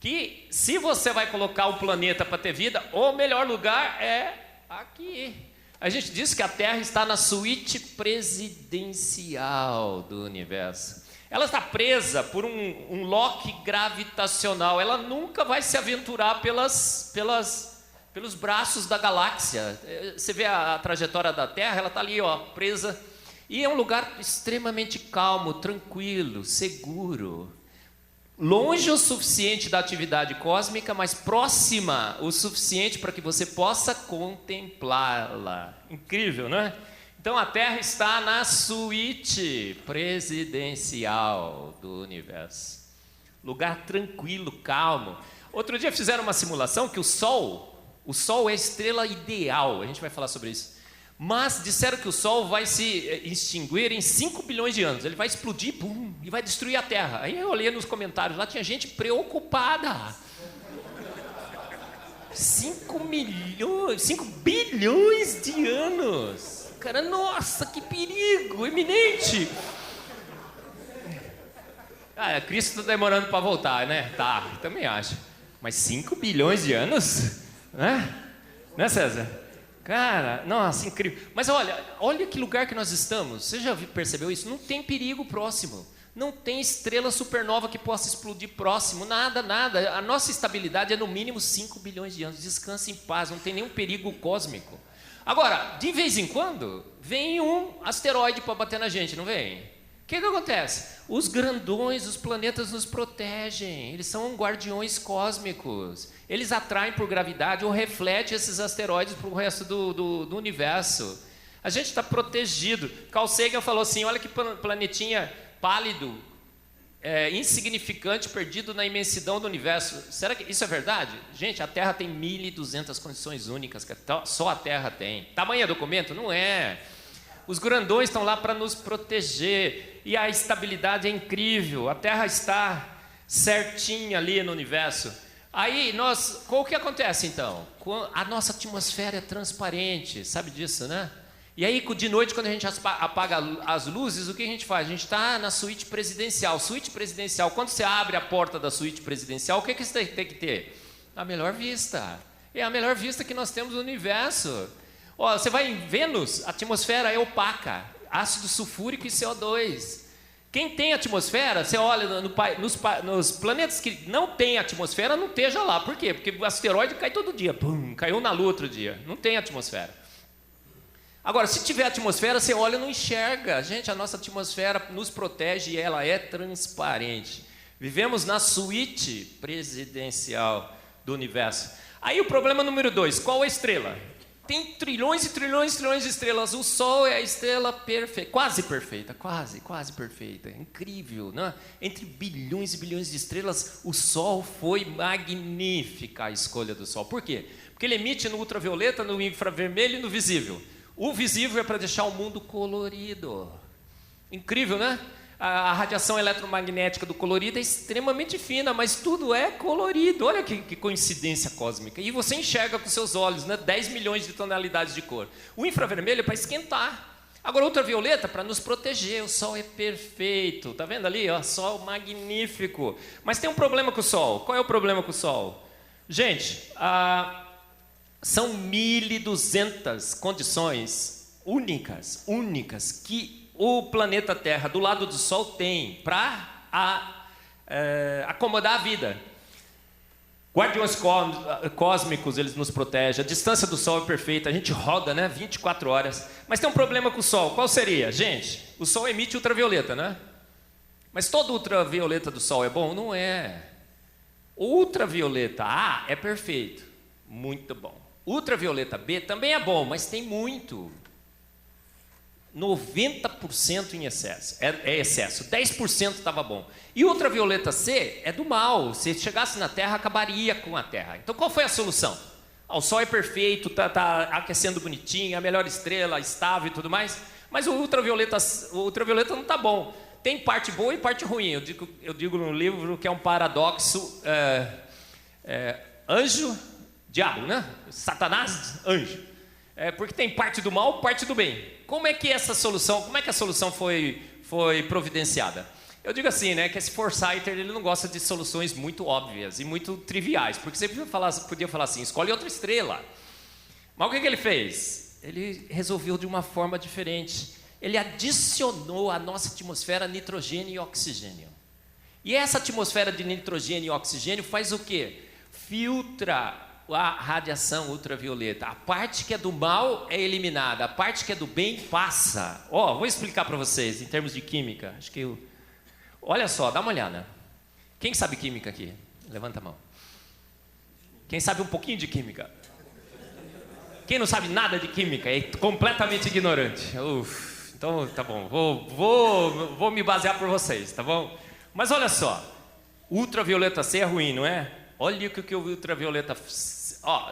que se você vai colocar o planeta para ter vida, o melhor lugar é aqui. A gente diz que a Terra está na suíte presidencial do universo. Ela está presa por um lock gravitacional, ela nunca vai se aventurar pelos braços da galáxia. Você vê a trajetória da Terra, ela está ali, presa. E é um lugar extremamente calmo, tranquilo, seguro. Longe o suficiente da atividade cósmica, mas próxima o suficiente para que você possa contemplá-la. Incrível, não é? Então a Terra está na suíte presidencial do universo. Lugar tranquilo, calmo. Outro dia fizeram uma simulação que o Sol é a estrela ideal, a gente vai falar sobre isso. Mas disseram que o Sol vai se extinguir em 5 bilhões de anos. Ele vai explodir, e vai destruir a Terra. Aí eu olhei nos comentários, lá tinha gente preocupada. 5 bilhões de anos. Cara, nossa, que perigo, iminente. Cristo está demorando para voltar, Tá, também acho. Mas 5 bilhões de anos? Né, César? Cara, nossa, incrível. Mas olha que lugar que nós estamos. Você já percebeu isso? Não tem perigo próximo. Não tem estrela supernova que possa explodir próximo. Nada. A nossa estabilidade é no mínimo 5 bilhões de anos. Descanse em paz, não tem nenhum perigo cósmico. Agora, de vez em quando, vem um asteroide para bater na gente, não vem? O que acontece? Os grandões, os planetas nos protegem. Eles são guardiões cósmicos. Eles atraem por gravidade ou refletem esses asteroides para o resto do universo. A gente está protegido. Carl Sagan falou assim, olha que planetinha pálido, insignificante, perdido na imensidão do universo. Será que isso é verdade? Gente, a Terra tem 1.200 condições únicas, que só a Terra tem. Tamanho é documento? Não é. Os grandões estão lá para nos proteger. E a estabilidade é incrível. A Terra está certinha ali no universo. Aí, o que acontece então? A nossa atmosfera é transparente, sabe disso, né? E aí, de noite, quando a gente apaga as luzes, o que a gente faz? A gente está na suíte presidencial. Suíte presidencial, quando você abre a porta da suíte presidencial, o que você tem que ter? A melhor vista. É a melhor vista que nós temos no universo. Você vai em Vênus, a atmosfera é opaca, ácido sulfúrico e CO2. Quem tem atmosfera, você olha nos planetas que não tem atmosfera, não esteja lá. Por quê? Porque o asteroide cai todo dia. Pum, caiu na Lua outro dia. Não tem atmosfera. Agora, se tiver atmosfera, você olha e não enxerga. Gente, a nossa atmosfera nos protege e ela é transparente. Vivemos na suíte presidencial do universo. Aí o problema número 2, qual é a estrela? Tem trilhões e trilhões e trilhões de estrelas. O Sol é a estrela perfeita, quase perfeita, quase perfeita. Incrível, né? Entre bilhões e bilhões de estrelas, o Sol foi magnífica, a escolha do Sol. Por quê? Porque ele emite no ultravioleta, no infravermelho e no visível. O visível é para deixar o mundo colorido. Incrível, né? A radiação eletromagnética do colorido é extremamente fina, mas tudo é colorido. Olha que coincidência cósmica. E você enxerga com seus olhos, né? 10 milhões de tonalidades de cor. O infravermelho é para esquentar. Agora, o ultravioleta para nos proteger. O Sol é perfeito. Tá vendo ali? Ó, Sol magnífico. Mas tem um problema com o Sol. Qual é o problema com o Sol? Gente, são 1.200 condições únicas que o planeta Terra, do lado do Sol, tem para acomodar a vida. Guardiões cósmicos, eles nos protegem. A distância do Sol é perfeita. A gente roda, né, 24 horas. Mas tem um problema com o Sol. Qual seria? Gente, o Sol emite ultravioleta, né? Mas todo ultravioleta do Sol é bom? Não é. O ultravioleta A é perfeito. Muito bom. Ultravioleta B também é bom, mas tem muito. 90% em excesso, é excesso, 10% estava bom. E ultravioleta C é do mal, se chegasse na Terra, acabaria com a Terra. Então qual foi a solução? O Sol é perfeito, tá aquecendo bonitinho, a melhor estrela, estável e tudo mais, mas o ultravioleta não está bom. Tem parte boa e parte ruim. Eu digo no livro que é um paradoxo anjo, diabo, né? Satanás, anjo. Porque tem parte do mal, parte do bem. Como é que a solução foi providenciada? Eu digo assim, né, que esse Forsyther, ele não gosta de soluções muito óbvias e muito triviais, porque você podia falar assim, escolhe outra estrela. Mas o que ele fez? Ele resolveu de uma forma diferente. Ele adicionou à nossa atmosfera nitrogênio e oxigênio. E essa atmosfera de nitrogênio e oxigênio faz o quê? Filtra a radiação ultravioleta. A parte que é do mal é eliminada, a parte que é do bem passa. Vou explicar para vocês em termos de química. Olha só, dá uma olhada. Quem sabe química aqui? Levanta a mão. Quem sabe um pouquinho de química? Quem não sabe nada de química é completamente ignorante. Então tá bom, vou me basear por vocês, tá bom? Mas olha só, ultravioleta C é ruim, não é? Olha o que o ultravioleta...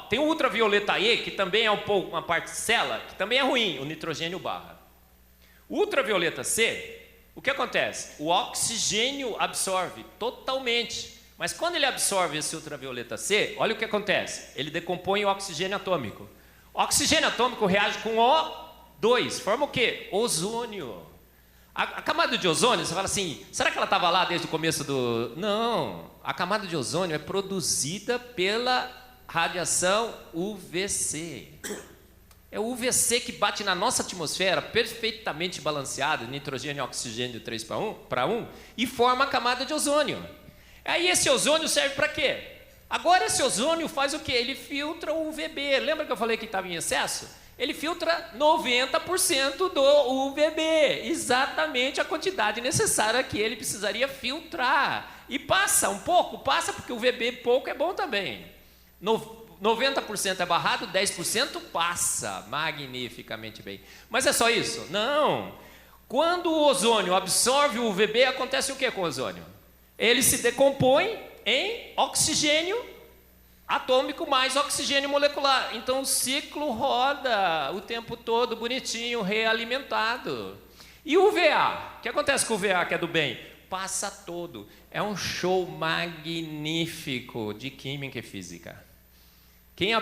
tem o ultravioleta E, que também é uma parcela, que também é ruim, o nitrogênio barra. O ultravioleta C, o que acontece? O oxigênio absorve totalmente. Mas quando ele absorve esse ultravioleta C, olha o que acontece. Ele decompõe o oxigênio atômico. O oxigênio atômico reage com O2, forma o quê? Ozônio. A camada de ozônio, você fala assim, será que ela estava lá desde o começo do... Não, a camada de ozônio é produzida pela radiação UVC. É o UVC que bate na nossa atmosfera, perfeitamente balanceada, nitrogênio e oxigênio 3 para 1, e forma a camada de ozônio. Aí esse ozônio serve para quê? Agora esse ozônio faz o quê? Ele filtra o UVB. Lembra que eu falei que estava em excesso? Ele filtra 90% do UVB, exatamente a quantidade necessária que ele precisaria filtrar. E passa um pouco, porque o UVB pouco é bom também. 90% é barrado, 10% passa magnificamente bem. Mas é só isso? Não. Quando o ozônio absorve o UVB, acontece o que com o ozônio? Ele se decompõe em oxigênio atômico mais oxigênio molecular. Então o ciclo roda o tempo todo bonitinho, realimentado. E o UVA? O que acontece com o UVA, que é do bem? Passa todo. É um show magnífico de química e física. Quem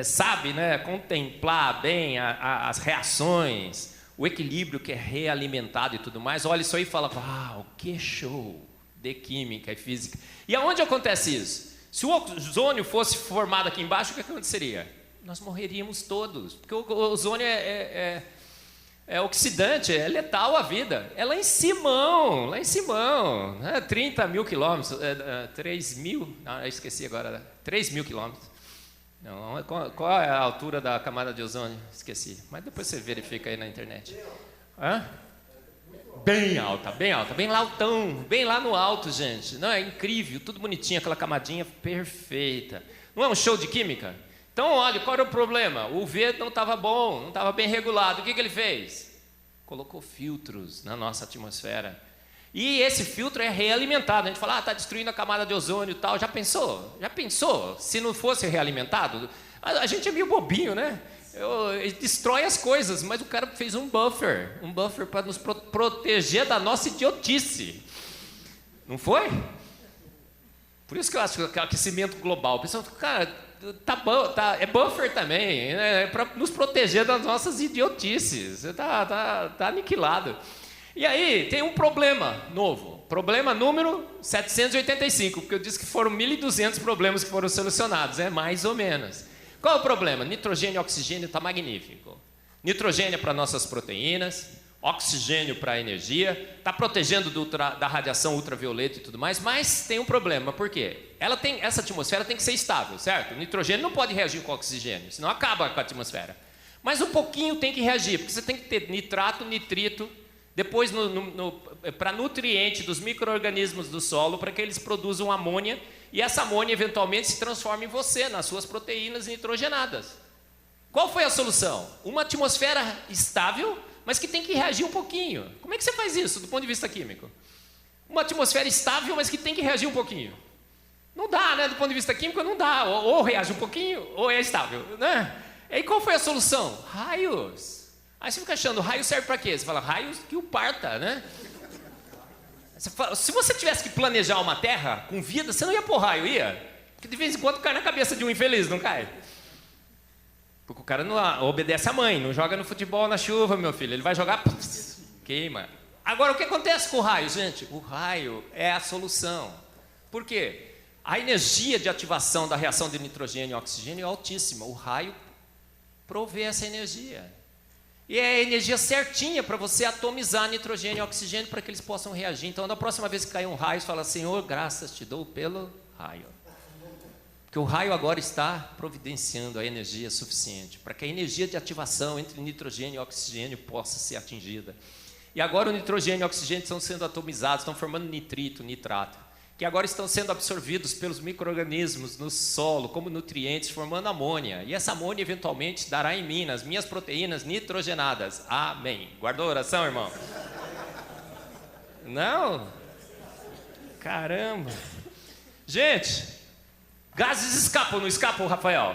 sabe, né, contemplar bem as reações, o equilíbrio que é realimentado e tudo mais, olha isso aí e fala, uau, que show de química e física. E aonde acontece isso? Se o ozônio fosse formado aqui embaixo, o que aconteceria? Nós morreríamos todos, porque o ozônio é oxidante, é letal à vida. É lá em Simão, né? 30 mil quilômetros, 3 mil, esqueci agora, 3 mil quilômetros. Não, qual é a altura da camada de ozônio? Esqueci, mas depois você verifica aí na internet. Hã? Bem alta, bem altão, bem lá no alto, gente. Não, é incrível, tudo bonitinho, aquela camadinha perfeita. Não é um show de química? Então, olha, qual era o problema? O V não estava bom, não estava bem regulado. O que ele fez? Colocou filtros na nossa atmosfera. E esse filtro é realimentado. A gente fala, está destruindo a camada de ozônio e tal. Já pensou? Se não fosse realimentado? A gente é meio bobinho, né? Ele destrói as coisas, mas o cara fez um buffer para nos proteger da nossa idiotice. Não foi? Por isso que eu acho que o aquecimento global, o pessoal, cara, é buffer também, né? É para nos proteger das nossas idiotices. Está aniquilado. E aí tem um problema novo, problema número 785, porque eu disse que foram 1.200 problemas que foram solucionados, mais ou menos. Qual é o problema? Nitrogênio e oxigênio está magnífico. Nitrogênio para nossas proteínas, oxigênio para a energia, está protegendo da radiação ultravioleta e tudo mais, mas tem um problema, por quê? Essa atmosfera tem que ser estável, certo? O nitrogênio não pode reagir com o oxigênio, senão acaba com a atmosfera. Mas um pouquinho tem que reagir, porque você tem que ter nitrato, nitrito, depois para nutriente dos micro-organismos do solo, para que eles produzam amônia, e essa amônia eventualmente se transforma em você, nas suas proteínas nitrogenadas. Qual foi a solução? Uma atmosfera estável, mas que tem que reagir um pouquinho. Como é que você faz isso do ponto de vista químico? Uma atmosfera estável, mas que tem que reagir um pouquinho. Não dá, né? Do ponto de vista químico, não dá. Ou reage um pouquinho, ou é estável, né? E qual foi a solução? Raios. Aí você fica achando, raio serve para quê? Você fala, raios que o parta, né? Se você tivesse que planejar uma terra com vida, você não ia pôr raio, ia? Porque de vez em quando cai na cabeça de um infeliz, não cai? Porque o cara não obedece à mãe, não joga no futebol na chuva, meu filho. Ele vai jogar, queima. Agora, o que acontece com o raio, gente? O raio é a solução. Por quê? A energia de ativação da reação de nitrogênio e oxigênio é altíssima. O raio provê essa energia. E é a energia certinha para você atomizar nitrogênio e oxigênio para que eles possam reagir. Então, da próxima vez que cair um raio, você fala, Senhor, graças te dou pelo raio. Porque o raio agora está providenciando a energia suficiente para que a energia de ativação entre nitrogênio e oxigênio possa ser atingida. E agora o nitrogênio e o oxigênio estão sendo atomizados, estão formando nitrito, nitrato, que agora estão sendo absorvidos pelos micro-organismos no solo como nutrientes, formando amônia. E essa amônia eventualmente dará em mim, nas minhas proteínas nitrogenadas. Amém. Guardou a oração, irmão? Não? Caramba. Gente, gases escapam, não escapam, Rafael?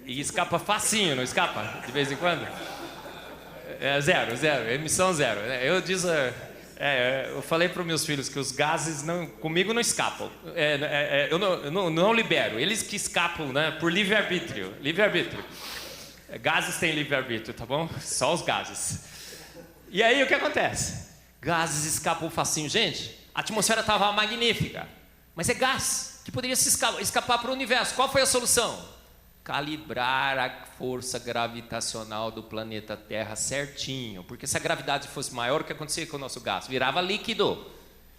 E escapa facinho, não escapa? De vez em quando? Zero, emissão zero. Eu falei para os meus filhos que os gases comigo não escapam. Eu não libero. Eles que escapam, né, por livre-arbítrio. Livre-arbítrio. Gases têm livre-arbítrio, tá bom? Só os gases. E aí o que acontece? Gases escapam facinho. Gente, a atmosfera estava magnífica. Mas é gás que poderia se escapar para o universo. Qual foi a solução? Calibrar a força gravitacional do planeta Terra certinho, porque se a gravidade fosse maior, o que acontecia com o nosso gás? Virava líquido.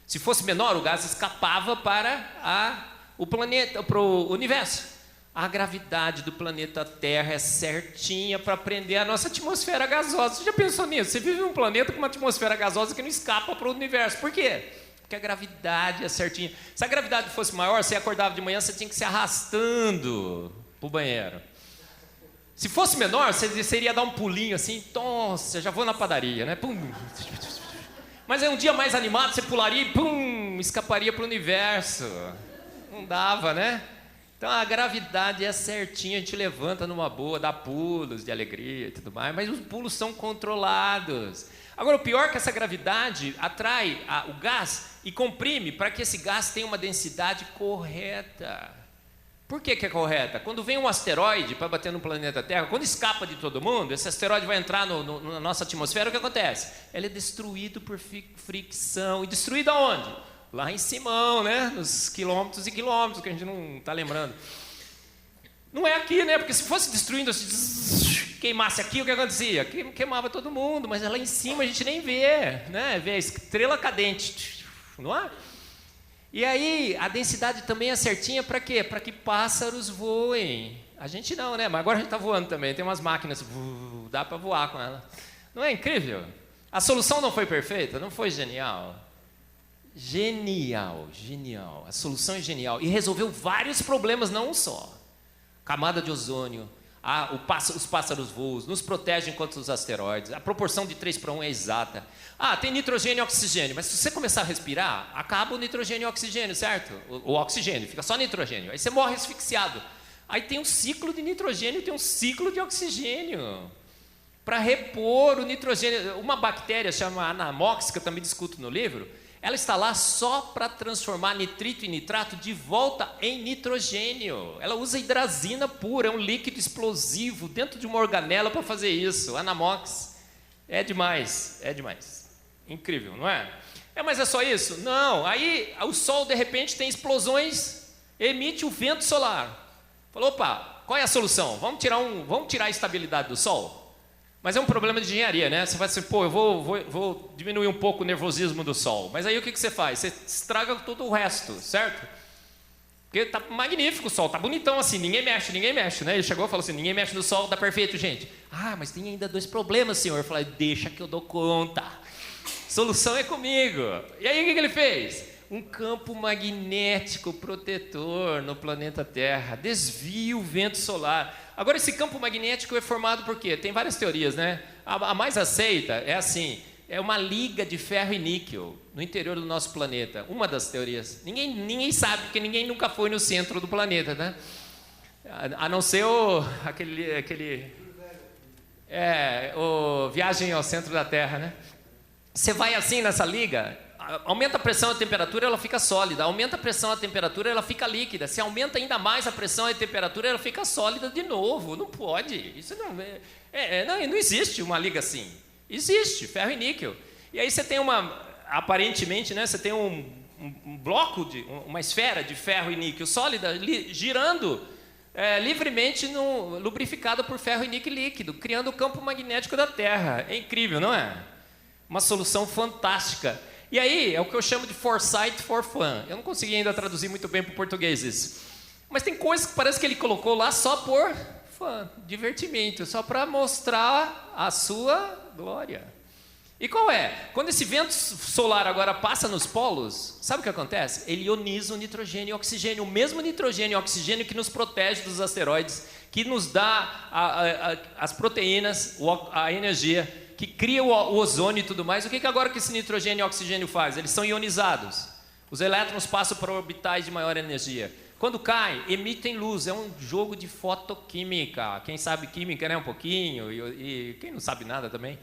Se fosse menor, o gás escapava para o planeta, para o universo. A gravidade do planeta Terra é certinha para prender a nossa atmosfera gasosa. Você já pensou nisso? Você vive num planeta com uma atmosfera gasosa que não escapa para o universo. Por quê? Porque a gravidade é certinha. Se a gravidade fosse maior, você acordava de manhã, você tinha que se arrastando para o banheiro. Se fosse menor, você iria dar um pulinho assim, nossa, já vou na padaria, né? Pum. Mas é um dia mais animado, você pularia e pum, escaparia para o universo. Não dava, né? Então a gravidade é certinha, a gente levanta numa boa, dá pulos de alegria e tudo mais, mas os pulos são controlados. Agora, o pior é que essa gravidade atrai o gás e comprime para que esse gás tenha uma densidade correta. Por que é correta? Quando vem um asteroide para bater no planeta Terra, quando escapa de todo mundo, esse asteroide vai entrar na nossa atmosfera, o que acontece? Ele é destruído por fricção. E destruído aonde? Lá em Simão, né? Nos quilômetros e quilômetros, que a gente não está lembrando. Não é aqui, né? Porque se fosse destruindo assim, queimasse aqui, o que acontecia? Queimava todo mundo, mas lá em cima a gente nem vê, né? Vê a estrela cadente, não é? E aí, a densidade também é certinha para quê? Para que pássaros voem. A gente não, né? Mas agora a gente está voando também, tem umas máquinas, dá para voar com ela. Não é incrível? A solução não foi perfeita? Não foi genial? Genial, genial. A solução é genial. E resolveu vários problemas, não um só. Camada de ozônio, os pássaros voam, nos protegem contra os asteroides, a proporção de 3:1 é exata. Tem nitrogênio e oxigênio, mas se você começar a respirar, acaba o nitrogênio e o oxigênio, certo? O oxigênio, fica só nitrogênio. Aí você morre asfixiado. Aí tem um ciclo de nitrogênio e tem um ciclo de oxigênio para repor o nitrogênio. Uma bactéria chamada Anamox, que eu também discuto no livro, ela está lá só para transformar nitrito e nitrato de volta em nitrogênio. Ela usa hidrazina pura, é um líquido explosivo dentro de uma organela para fazer isso. Anamox. É demais, é demais. Incrível, não é? Mas é só isso? Não. Aí o Sol, de repente, tem explosões, emite o vento solar. Falou, opa, qual é a solução? Vamos tirar a estabilidade do Sol? Mas é um problema de engenharia, né? Você vai assim, eu vou diminuir um pouco o nervosismo do Sol. Mas aí o que você faz? Você estraga todo o resto, certo? Porque tá magnífico o Sol, tá bonitão assim, ninguém mexe, né? Ele chegou e falou assim, ninguém mexe no Sol, tá perfeito, gente. Mas tem ainda 2 problemas, senhor. Eu falei, deixa que eu dou conta. Solução é comigo. E aí o que ele fez? Um campo magnético protetor no planeta Terra, desvia o vento solar. Agora, esse campo magnético é formado por quê? Tem várias teorias, né? A mais aceita é assim, é uma liga de ferro e níquel no interior do nosso planeta. Uma das teorias. Ninguém sabe, porque ninguém nunca foi no centro do planeta, né? A não ser o Viagem ao Centro da Terra, né? Você vai assim nessa liga, aumenta a pressão e a temperatura, ela fica sólida. Aumenta a pressão e a temperatura, ela fica líquida. Se aumenta ainda mais a pressão e a temperatura, ela fica sólida de novo. Não pode. Isso não existe uma liga assim. Existe, ferro e níquel. E aí você tem aparentemente, né, você tem um bloco, uma esfera de ferro e níquel sólida girando livremente lubrificada por ferro e níquel líquido, criando o campo magnético da Terra. É incrível, não é? Uma solução fantástica. E aí, é o que eu chamo de foresight for fun. Eu não consegui ainda traduzir muito bem para o português isso. Mas tem coisas que parece que ele colocou lá só por fun, divertimento, só para mostrar a sua glória. E qual é? Quando esse vento solar agora passa nos polos, sabe o que acontece? Ele ioniza o nitrogênio e o oxigênio, o mesmo nitrogênio e oxigênio que nos protege dos asteroides, que nos dá as proteínas, a energia, que cria o ozônio e tudo mais. O que agora que esse nitrogênio e oxigênio faz? Eles são ionizados. Os elétrons passam para orbitais de maior energia. Quando caem, emitem luz. É um jogo de fotoquímica. Quem sabe química, né? Um pouquinho. E quem não sabe nada também.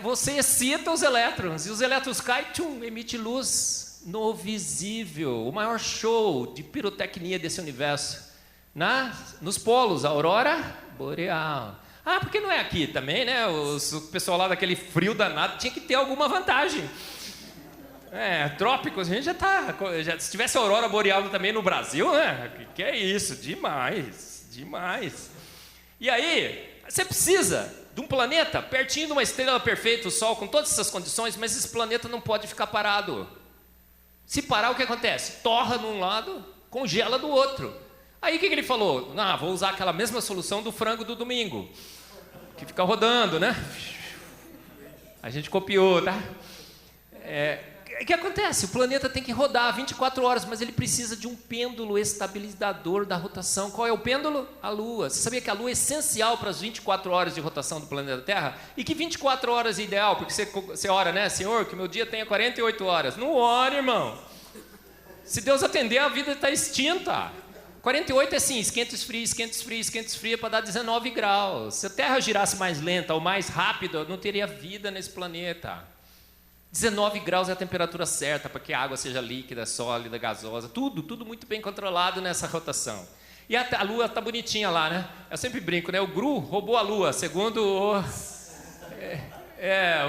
Você excita os elétrons. E os elétrons caem, emite luz no visível. O maior show de pirotecnia desse universo. Nos polos, a aurora boreal. Porque não é aqui também, né? O pessoal lá daquele frio danado tinha que ter alguma vantagem. Trópicos, a gente se tivesse aurora boreal também no Brasil, né? Que é isso? Demais, demais. E aí, você precisa de um planeta pertinho de uma estrela perfeita, o Sol, com todas essas condições, mas esse planeta não pode ficar parado. Se parar, o que acontece? Torra de um lado, congela do outro. Aí o que ele falou? Vou usar aquela mesma solução do frango do domingo, que fica rodando, né? A gente copiou, tá? O que acontece? O planeta tem que rodar 24 horas, mas ele precisa de um pêndulo estabilizador da rotação. Qual é o pêndulo? A Lua. Você sabia que a Lua é essencial para as 24 horas de rotação do planeta Terra? E que 24 horas é ideal? Porque você ora, né? Senhor, que meu dia tenha 48 horas. Não ore, irmão. Se Deus atender, a vida está extinta. 48 é assim, esquenta, esfria para dar 19 graus. Se a Terra girasse mais lenta ou mais rápido, não teria vida nesse planeta. 19 graus é a temperatura certa para que a água seja líquida, sólida, gasosa, tudo muito bem controlado nessa rotação. E a Lua está bonitinha lá, né? Eu sempre brinco, né? O Gru roubou a Lua, segundo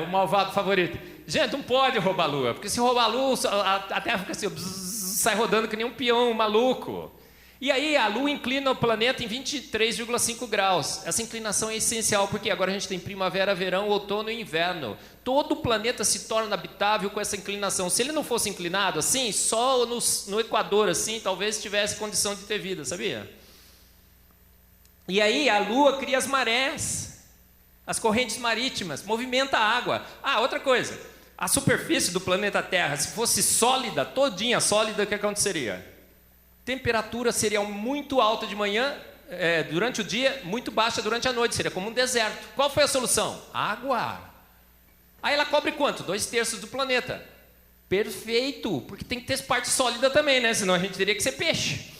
o malvado favorito. Gente, não pode roubar a Lua, porque se roubar a Lua, a Terra fica assim, sai rodando que nem um peão maluco. E aí a Lua inclina o planeta em 23,5 graus. Essa inclinação é essencial, porque agora a gente tem primavera, verão, outono e inverno. Todo o planeta se torna habitável com essa inclinação. Se ele não fosse inclinado assim, só no Equador, assim, talvez tivesse condição de ter vida, sabia? E aí a Lua cria as marés, as correntes marítimas, movimenta a água. Ah, outra coisa, a superfície do planeta Terra, se fosse sólida, todinha sólida, o que aconteceria? Temperatura seria muito alta de manhã, durante o dia, muito baixa durante a noite, seria como um deserto. Qual foi a solução? Água. Aí ela cobre quanto? 2/3 do planeta. Perfeito, porque tem que ter parte sólida também, né? Senão a gente teria que ser peixe.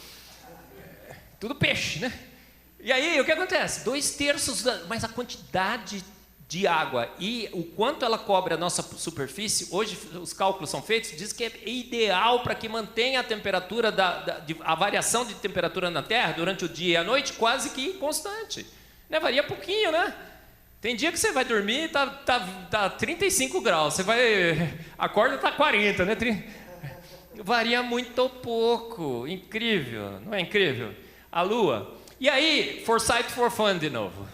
Tudo peixe, né? E aí, o que acontece? 2/3, mas a quantidade de água e o quanto ela cobre a nossa superfície, hoje os cálculos são feitos, diz que é ideal para que mantenha a temperatura, a variação de temperatura na Terra durante o dia e a noite quase que constante. Né? Varia pouquinho, né? Tem dia que você vai dormir e tá 35 graus, você acorda e tá 40, né? Varia muito pouco, incrível, não é incrível? A Lua. E aí, Foresight for Fun de novo.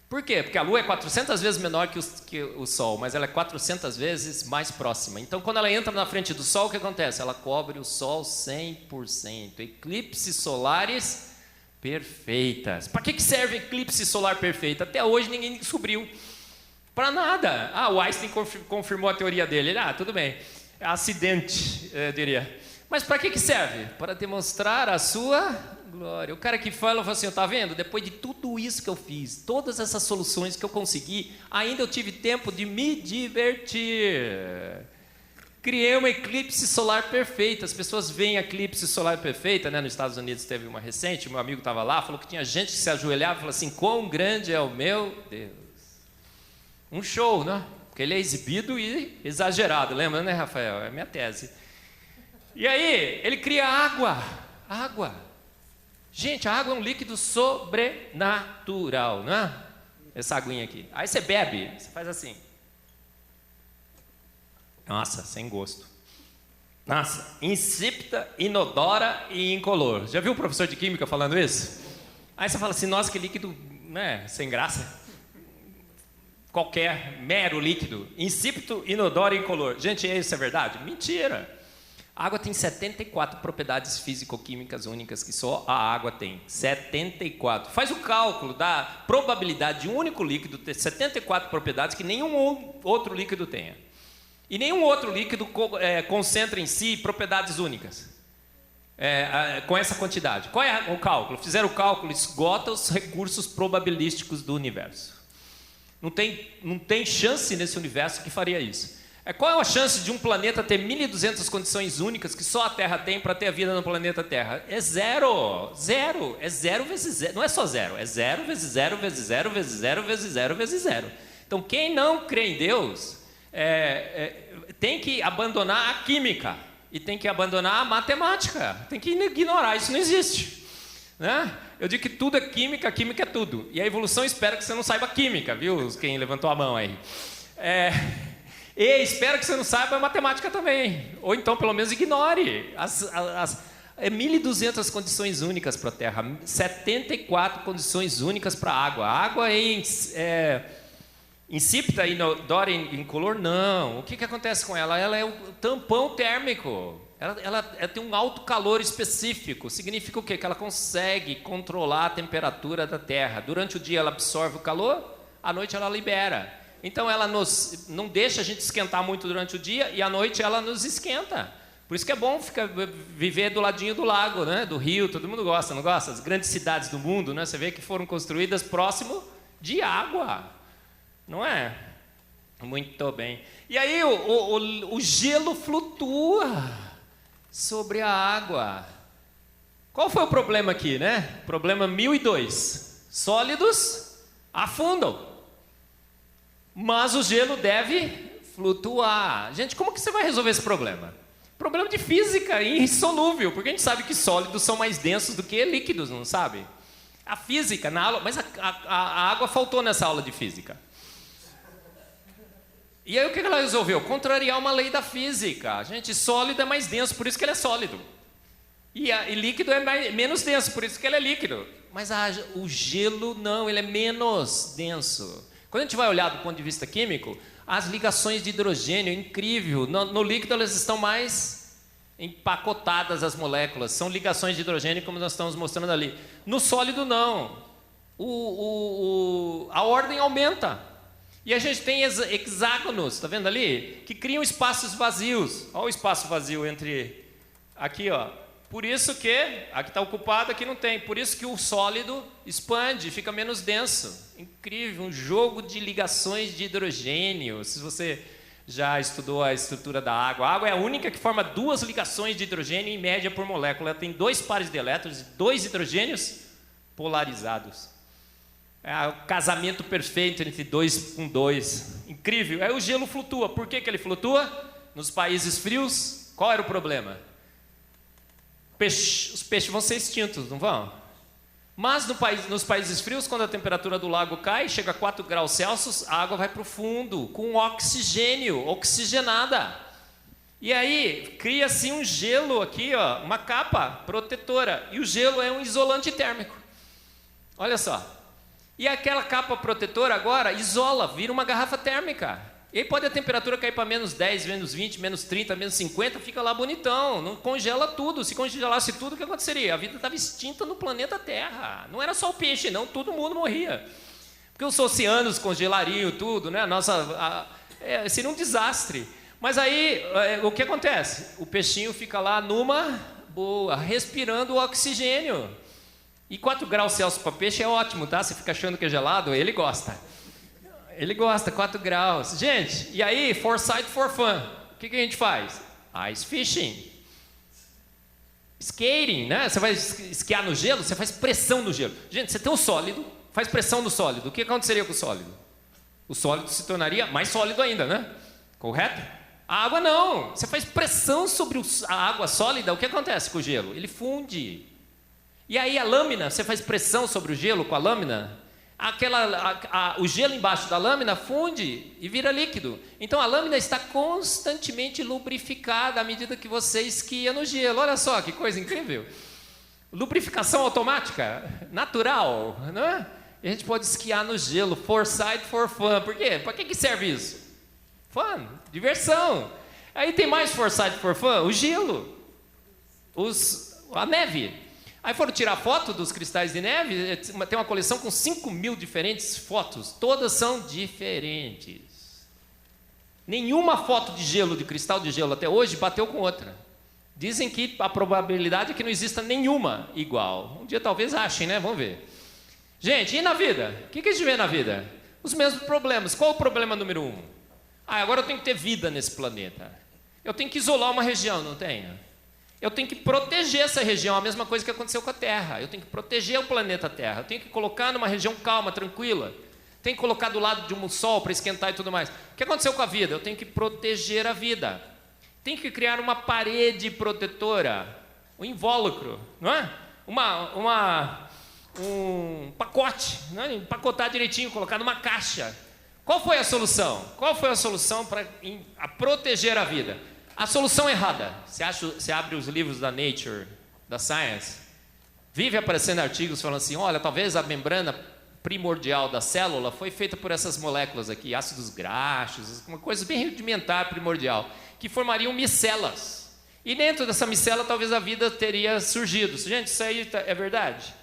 Por quê? Porque a Lua é 400 vezes menor que o Sol, mas ela é 400 vezes mais próxima. Então, quando ela entra na frente do Sol, o que acontece? Ela cobre o Sol 100%. Eclipses solares perfeitas. Para que serve eclipse solar perfeito? Até hoje ninguém descobriu. Para nada. Ah, o Einstein confirmou a teoria dele. Tudo bem. É acidente, eu diria. Mas para que serve? Para demonstrar a sua glória. O cara que fala assim, tá vendo? Depois de tudo isso que eu fiz, todas essas soluções que eu consegui, ainda eu tive tempo de me divertir. Criei uma eclipse solar perfeita. As pessoas veem a eclipse solar perfeita, né? Nos Estados Unidos teve uma recente, meu amigo estava lá, falou que tinha gente que se ajoelhava e falou assim, quão grande é o meu Deus. Um show, né? Porque ele é exibido e exagerado, lembra, né, Rafael? É a minha tese. E aí, ele cria água. Gente, a água é um líquido sobrenatural, né? Essa aguinha aqui. Aí você bebe, você faz assim. Nossa, sem gosto. Nossa, insípida, inodora e incolor. Já viu o professor de química falando isso? Aí você fala assim, nossa, que líquido, né, sem graça. Qualquer, mero líquido. Insípido, inodoro e incolor. Gente, isso é verdade? Mentira. A água tem 74 propriedades físico-químicas únicas que só a água tem. 74. Faz o cálculo da probabilidade de um único líquido ter 74 propriedades que nenhum outro líquido tenha. E nenhum outro líquido concentra em si propriedades únicas. Com essa quantidade. Qual é o cálculo? Fizeram o cálculo, esgota os recursos probabilísticos do universo. Não tem chance nesse universo que faria isso. Qual é a chance de um planeta ter 1.200 condições únicas que só a Terra tem para ter a vida no planeta Terra? É zero. Zero. É zero vezes zero. Não é só zero. É zero vezes zero vezes zero vezes zero vezes zero vezes zero. Então, quem não crê em Deus tem que abandonar a química e tem que abandonar a matemática. Tem que ignorar. Isso não existe. Né? Eu digo que tudo é química, química é tudo. E a evolução espera que você não saiba química, viu? Quem levantou a mão aí. E espero que você não saiba matemática também. Ou então, pelo menos, ignore. 1.200 condições únicas para a Terra. 74 condições únicas para a água. A água é insípida, inodora e incolor? Não. O que acontece com ela? Ela é um tampão térmico. Ela tem um alto calor específico. Significa o quê? Que ela consegue controlar a temperatura da Terra. Durante o dia ela absorve o calor, à noite ela libera. Então ela não deixa a gente esquentar muito durante o dia e à noite ela nos esquenta. Por isso que é bom viver do ladinho do lago, né? Do rio, todo mundo gosta, não gosta? As grandes cidades do mundo, né? Você vê que foram construídas próximo de água, não é? Muito bem. E aí o gelo flutua sobre a água. Qual foi o problema aqui, né? Problema 1002. Sólidos afundam. Mas o gelo deve flutuar. Gente, como que você vai resolver esse problema? Problema de física, insolúvel, porque a gente sabe que sólidos são mais densos do que líquidos, não sabe? A física, na aula, mas a água faltou nessa aula de física. E aí o que ela resolveu? Contrariar uma lei da física. Gente, sólido é mais denso, por isso que ele é sólido. E líquido é menos denso, por isso que ele é líquido. Mas o gelo não, ele é menos denso. Quando a gente vai olhar do ponto de vista químico, as ligações de hidrogênio, incrível. No líquido elas estão mais empacotadas, as moléculas. São ligações de hidrogênio, como nós estamos mostrando ali. No sólido, não. A ordem aumenta. E a gente tem hexágonos, está vendo ali? Que criam espaços vazios. Olha o espaço vazio entre... Aqui, ó. Por isso que... Aqui está ocupado, aqui não tem. Por isso que o sólido expande, fica menos denso. Incrível, um jogo de ligações de hidrogênio. Se você já estudou a estrutura da água. A água é a única que forma 2 ligações de hidrogênio em média por molécula. Ela tem 2 pares de elétrons e 2 hidrogênios polarizados. É o casamento perfeito entre 2 com 2. Incrível. Aí o gelo flutua. Por que ele flutua? Nos países frios, qual era o problema? Os peixes vão ser extintos, não vão? Mas nos países frios, quando a temperatura do lago cai, chega a 4 graus Celsius, a água vai para o fundo, com oxigênio, oxigenada. E aí, cria-se um gelo aqui, ó, uma capa protetora. E o gelo é um isolante térmico. Olha só. E aquela capa protetora agora isola, vira uma garrafa térmica. E aí pode a temperatura cair para menos 10, menos 20, menos 30, menos 50, fica lá bonitão, não congela tudo. Se congelasse tudo, o que aconteceria? A vida estava extinta no planeta Terra. Não era só o peixe, não, todo mundo morria. Porque os oceanos congelariam tudo, né? Seria um desastre. Mas aí, o que acontece? O peixinho fica lá numa boa, respirando o oxigênio. E 4 graus Celsius para peixe é ótimo, tá? Você fica achando que é gelado, ele gosta. Ele gosta, 4 graus. Gente, e aí, for sight, for fun. O que a gente faz? Ice fishing. Skating, né? Você vai esquiar no gelo, você faz pressão no gelo. Gente, você tem um sólido, faz pressão no sólido. O que aconteceria com o sólido? O sólido se tornaria mais sólido ainda, né? Correto? A água não. Você faz pressão sobre a água sólida, o que acontece com o gelo? Ele funde. E aí a lâmina, você faz pressão sobre o gelo com a lâmina, o gelo embaixo da lâmina funde e vira líquido. Então a lâmina está constantemente lubrificada à medida que você esquia no gelo. Olha só que coisa incrível. Lubrificação automática, natural, não é? E a gente pode esquiar no gelo, for sight, for fun. Por quê? Para que serve isso? Fun, diversão. Aí tem mais for sight, for fun, o gelo, a neve. Aí foram tirar foto dos cristais de neve, tem uma coleção com 5.000 diferentes fotos, todas são diferentes. Nenhuma foto de gelo, de cristal de gelo até hoje bateu com outra. Dizem que a probabilidade é que não exista nenhuma igual. Um dia talvez achem, né? Vamos ver. Gente, e na vida? O que a gente vê na vida? Os mesmos problemas. Qual o problema número 1? Agora eu tenho que ter vida nesse planeta. Eu tenho que isolar uma região, não tenho? Eu tenho que proteger essa região, a mesma coisa que aconteceu com a Terra. Eu tenho que proteger o planeta Terra. Eu tenho que colocar numa região calma, tranquila. Tenho que colocar do lado de um sol para esquentar e tudo mais. O que aconteceu com a vida? Eu tenho que proteger a vida. Tenho que criar uma parede protetora, um invólucro, não é? Um pacote, não é? Empacotar direitinho, colocar numa caixa. Qual foi a solução? Qual foi a solução para proteger a vida? A solução errada. Você abre os livros da Nature, da Science, vive aparecendo artigos falando assim, olha, talvez a membrana primordial da célula foi feita por essas moléculas aqui, ácidos graxos, uma coisa bem rudimentar, primordial, que formariam micelas. E dentro dessa micela talvez a vida teria surgido. Gente, isso aí é verdade?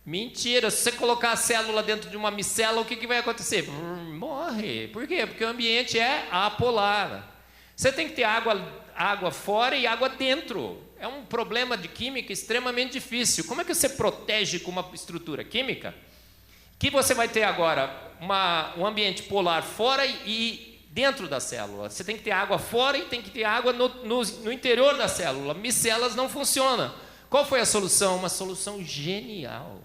Mentira. Se você colocar a célula dentro de uma micela, o que vai acontecer? Morre. Por quê? Porque o ambiente é apolar. Você tem que ter água fora e água dentro. É um problema de química extremamente difícil. Como é que você protege com uma estrutura química que você vai ter agora um ambiente polar fora e dentro da célula? Você tem que ter água fora e tem que ter água no interior da célula. Micelas não funcionam. Qual foi a solução? Uma solução genial.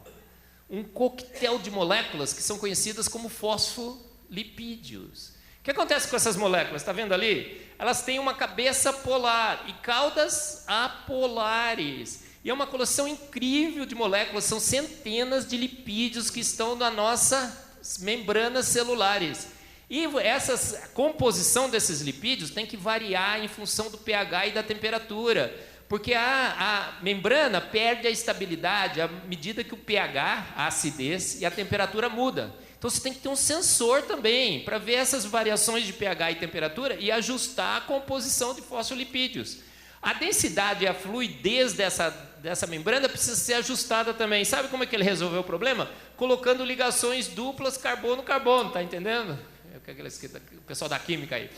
Um coquetel de moléculas que são conhecidas como fosfolipídios. O que acontece com essas moléculas? Está vendo ali? Elas têm uma cabeça polar e caudas apolares. E é uma coleção incrível de moléculas, são centenas de lipídios que estão nas nossas membranas celulares. E a composição desses lipídios tem que variar em função do pH e da temperatura. Porque a membrana perde a estabilidade à medida que o pH, a acidez e a temperatura muda. Então você tem que ter um sensor também para ver essas variações de pH e temperatura e ajustar a composição de fosfolipídios. A densidade e a fluidez dessa membrana precisa ser ajustada também. Sabe como é que ele resolveu o problema? Colocando ligações duplas carbono-carbono, tá entendendo? O pessoal da química aí.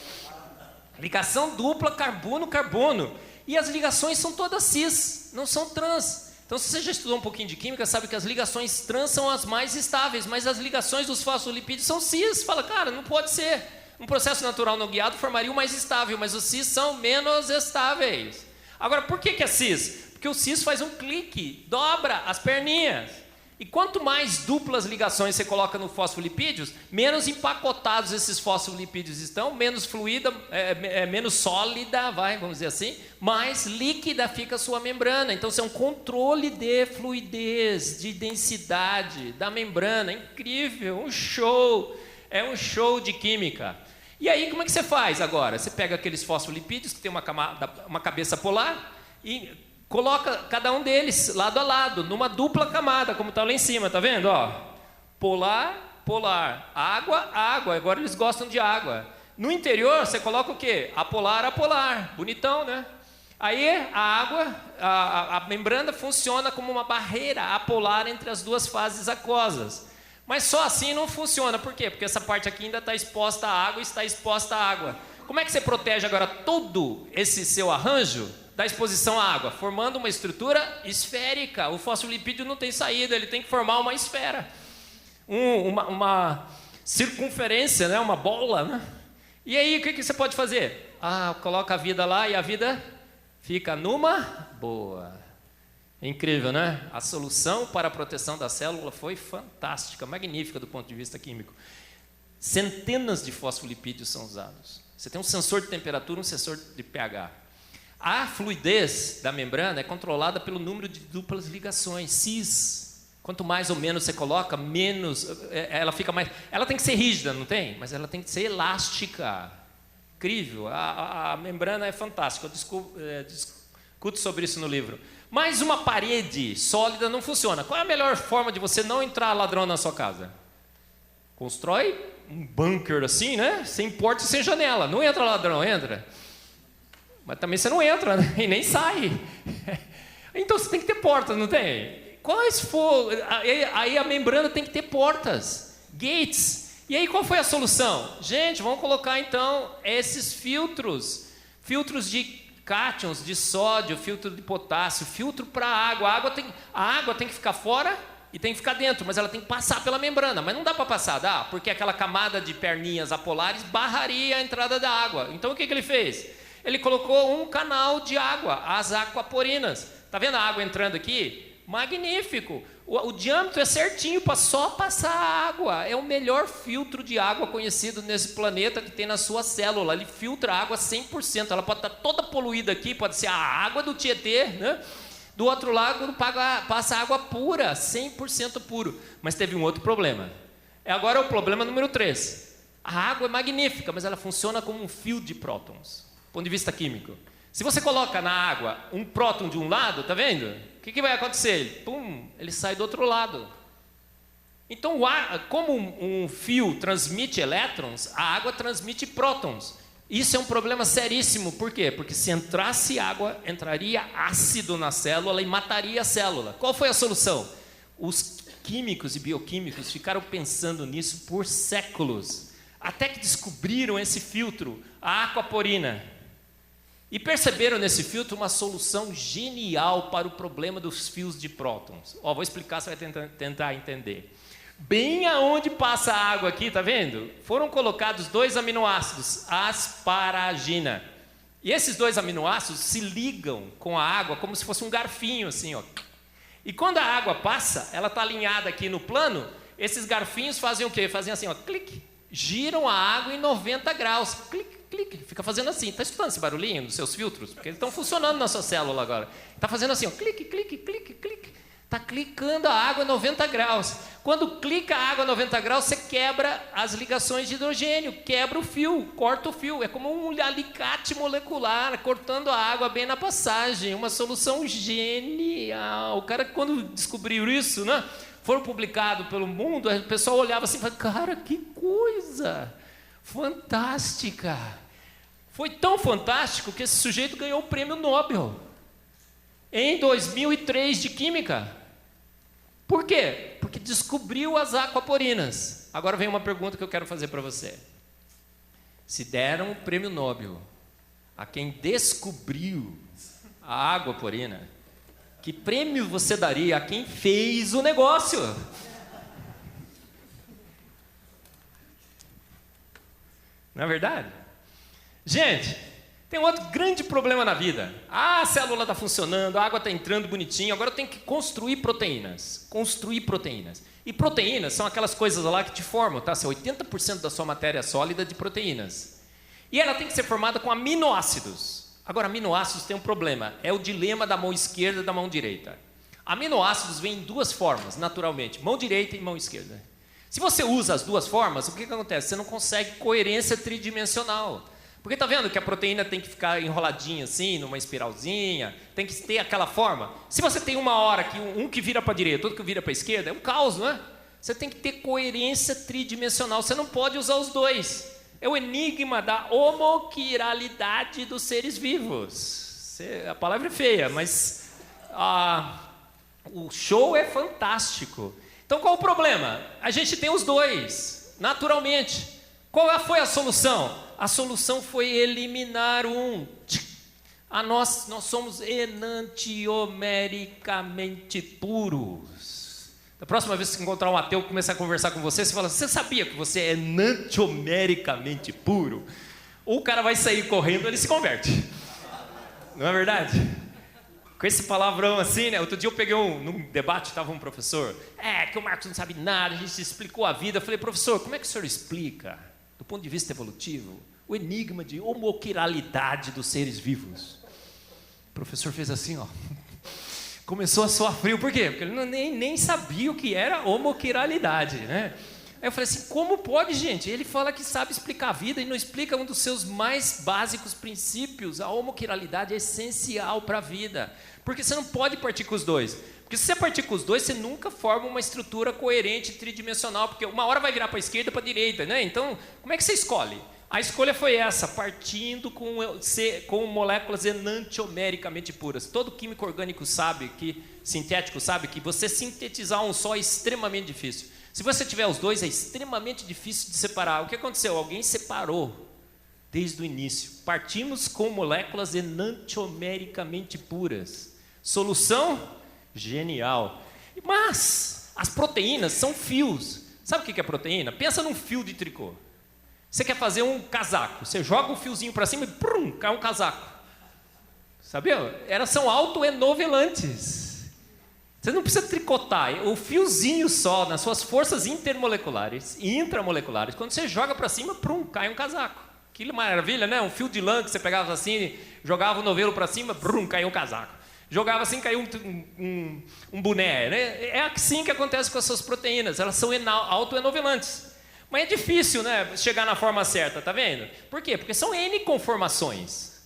Ligação dupla carbono-carbono. E as ligações são todas cis, não são trans. Então, se você já estudou um pouquinho de química, sabe que as ligações trans são as mais estáveis, mas as ligações dos fosfolipídios são cis. Fala, cara, não pode ser. Um processo natural não guiado formaria o mais estável, mas os cis são menos estáveis. Agora, por que é cis? Porque o cis faz um clique, dobra as perninhas. E quanto mais duplas ligações você coloca no fosfolipídios, menos empacotados esses fosfolipídios estão, menos fluida, menos sólida, vamos dizer assim, mais líquida fica a sua membrana. Então, isso é um controle de fluidez, de densidade da membrana. Incrível, um show. É um show de química. E aí, como é que você faz agora? Você pega aqueles fosfolipídios que tem uma cabeça polar e coloca cada um deles lado a lado, numa dupla camada, como está lá em cima, tá vendo? Ó, polar, polar, água, água. Agora eles gostam de água. No interior, você coloca o quê? Apolar. Bonitão, né? Aí a água, a membrana funciona como uma barreira apolar entre as duas fases aquosas. Mas só assim não funciona. Por quê? Porque essa parte aqui ainda está exposta à água e está exposta à água. Como é que você protege agora todo esse seu arranjo da exposição à água? Formando uma estrutura esférica. O fosfolipídio não tem saída, ele tem que formar uma esfera. Uma circunferência, né? Uma bola. Né? E aí, o que você pode fazer? Coloca a vida lá e a vida fica numa boa. É incrível, né? A solução para a proteção da célula foi fantástica, magnífica do ponto de vista químico. Centenas de fosfolipídios são usados. Você tem um sensor de temperatura, um sensor de pH. A fluidez da membrana é controlada pelo número de duplas ligações, cis. Quanto mais ou menos você coloca, menos ela fica mais... Ela tem que ser rígida, não tem? Mas ela tem que ser elástica. Incrível. A membrana é fantástica. Eu discuto sobre isso no livro. Mas uma parede sólida não funciona. Qual é a melhor forma de você não entrar ladrão na sua casa? Constrói um bunker assim, né? Sem porta e sem janela. Não entra ladrão, entra. Mas também você não entra, né? E nem sai. Então você tem que ter portas, não tem? Quais for... Aí a membrana tem que ter portas, gates. E aí qual foi a solução? Gente, vamos colocar então esses filtros de cátions, de sódio, filtro de potássio, filtro para a água. A água tem que ficar fora e tem que ficar dentro, mas ela tem que passar pela membrana. Mas não dá para passar, porque aquela camada de perninhas apolares barraria a entrada da água. Então o que ele fez? Ele colocou um canal de água, as aquaporinas. Está vendo a água entrando aqui? Magnífico! O diâmetro é certinho para só passar a água. É o melhor filtro de água conhecido nesse planeta que tem na sua célula. Ele filtra a água 100%. Ela pode estar toda poluída aqui, pode ser a água do Tietê, né? Do outro lado passa água pura, 100% puro. Mas teve um outro problema. Agora é o problema número 3. A água é magnífica, mas ela funciona como um fio de prótons, do ponto de vista químico. Se você coloca na água um próton de um lado, tá vendo? O que vai acontecer? Ele sai do outro lado. Então, como um fio transmite elétrons, a água transmite prótons. Isso é um problema seríssimo. Por quê? Porque se entrasse água, entraria ácido na célula e mataria a célula. Qual foi a solução? Os químicos e bioquímicos ficaram pensando nisso por séculos, até que descobriram esse filtro, a aquaporina. E perceberam nesse filtro uma solução genial para o problema dos fios de prótons. Vou explicar, você vai tentar entender. Bem aonde passa a água aqui, tá vendo? Foram colocados 2 aminoácidos, asparagina. E esses 2 aminoácidos se ligam com a água como se fosse um garfinho, assim, ó. E quando a água passa, ela está alinhada aqui no plano, esses garfinhos fazem o quê? Fazem assim, ó, clique. Giram a água em 90 graus, clique. Clique, fica fazendo assim. Está escutando esse barulhinho dos seus filtros? Porque eles estão funcionando na sua célula agora. Está fazendo assim, ó, clique, clique, clique, clique. Está clicando a água a 90 graus. Quando clica a água a 90 graus, você quebra as ligações de hidrogênio, quebra o fio, corta o fio. É como um alicate molecular, cortando a água bem na passagem. Uma solução genial. O cara, quando descobriu isso, né, foram publicados pelo mundo, o pessoal olhava assim e falava, cara, que coisa fantástica. Foi tão fantástico que esse sujeito ganhou o prêmio Nobel em 2003 de Química. Por quê? Porque descobriu as aquaporinas. Agora vem uma pergunta que eu quero fazer para você. Se deram o prêmio Nobel a quem descobriu a aquaporina, que prêmio você daria a quem fez o negócio? Não é verdade? Gente, tem outro grande problema na vida. A célula está funcionando, a água está entrando bonitinho, agora eu tenho que construir proteínas. Construir proteínas. E proteínas são aquelas coisas lá que te formam, tá? 80% da sua matéria sólida de proteínas. E ela tem que ser formada com aminoácidos. Agora, aminoácidos tem um problema. É o dilema da mão esquerda e da mão direita. Aminoácidos vêm em duas formas, naturalmente. Mão direita e mão esquerda. Se você usa as duas formas, o que acontece? Você não consegue coerência tridimensional. Porque tá vendo que a proteína tem que ficar enroladinha assim, numa espiralzinha, tem que ter aquela forma. Se você tem uma hora que um que vira para a direita, outro que vira para a esquerda, é um caos, não é? Você tem que ter coerência tridimensional, você não pode usar os dois. É o enigma da homoquiralidade dos seres vivos. A palavra é feia, mas o show é fantástico. Então qual o problema? A gente tem os dois, naturalmente. Qual foi a solução? A solução foi eliminar um. Nós somos enantiomericamente puros. Da próxima vez que você encontrar um ateu e começar a conversar com você, você fala, você sabia que você é enantiomericamente puro? Ou o cara vai sair correndo, ele se converte. Não é verdade? Com esse palavrão assim, né? Outro dia eu peguei num debate, estava um professor, que o Marcos não sabe nada, a gente explicou a vida. Eu falei, professor, como é que o senhor explica, do ponto de vista evolutivo, o enigma de homoquiralidade dos seres vivos? O professor fez assim, ó. Começou a suar frio. Por quê? Porque ele nem sabia o que era homoquiralidade, né? Aí eu falei assim, como pode, gente? Ele fala que sabe explicar a vida e não explica um dos seus mais básicos princípios. A homoquiralidade é essencial para a vida. Porque você não pode partir com os dois. Porque se você partir com os dois, você nunca forma uma estrutura coerente, tridimensional. Porque uma hora vai virar para a esquerda e para a direita, né? Então, como é que você escolhe? A escolha foi essa, partindo com moléculas enantiomericamente puras. Todo químico orgânico sintético sabe que você sintetizar um só é extremamente difícil. Se você tiver os dois, é extremamente difícil de separar. O que aconteceu? Alguém separou desde o início. Partimos com moléculas enantiomericamente puras. Solução? Genial. Mas as proteínas são fios. Sabe o que é proteína? Pensa num fio de tricô. Você quer fazer um casaco, você joga um fiozinho para cima e prum, cai um casaco. Sabia? São autoenovelantes. Você não precisa tricotar. O fiozinho só, nas suas forças intermoleculares e intramoleculares, quando você joga para cima, prum, cai um casaco. Que maravilha, né? Um fio de lã que você pegava assim, jogava o novelo para cima, brum, caiu um casaco. Jogava assim, caiu um boné. Né? É assim que acontece com as suas proteínas. Elas são autoenovelantes. Mas é difícil, né, chegar na forma certa, tá vendo? Por quê? Porque são N conformações.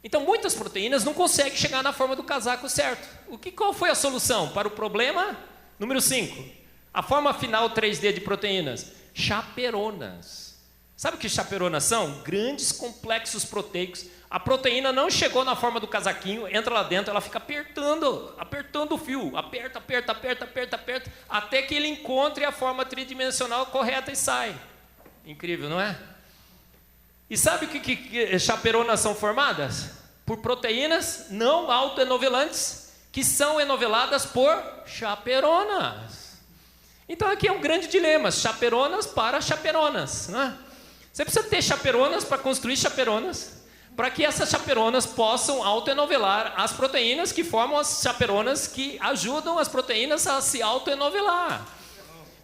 Então, muitas proteínas não conseguem chegar na forma do casaco certo. Qual foi a solução para o problema? Número 5. A forma final 3D de proteínas. Chaperonas. Sabe o que chaperonas são? Grandes complexos proteicos. A proteína não chegou na forma do casaquinho, entra lá dentro, ela fica apertando o fio. Aperta, até que ele encontre a forma tridimensional correta e sai. Incrível, não é? E sabe o que chaperonas são formadas? Por proteínas não autoenovelantes, que são enoveladas por chaperonas. Então aqui é um grande dilema, chaperonas para chaperonas, não é? Você precisa ter chaperonas para construir chaperonas, para que essas chaperonas possam autoenovelar as proteínas que formam as chaperonas que ajudam as proteínas a se autoenovelar.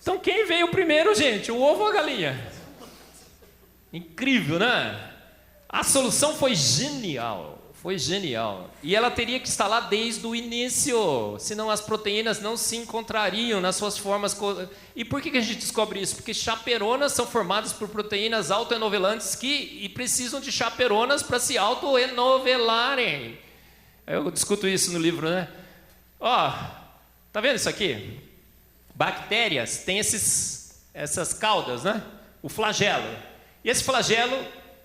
Então quem veio primeiro, gente? O ovo ou a galinha? Incrível, né? A solução foi genial. Foi genial. E ela teria que estar lá desde o início, senão as proteínas não se encontrariam nas suas formas. E por que a gente descobre isso? Porque chaperonas são formadas por proteínas autoenovelantes e precisam de chaperonas para se autoenovelarem. Eu discuto isso no livro, né? Ó, tá vendo isso aqui? Bactérias têm essas caudas, né? O flagelo. E esse flagelo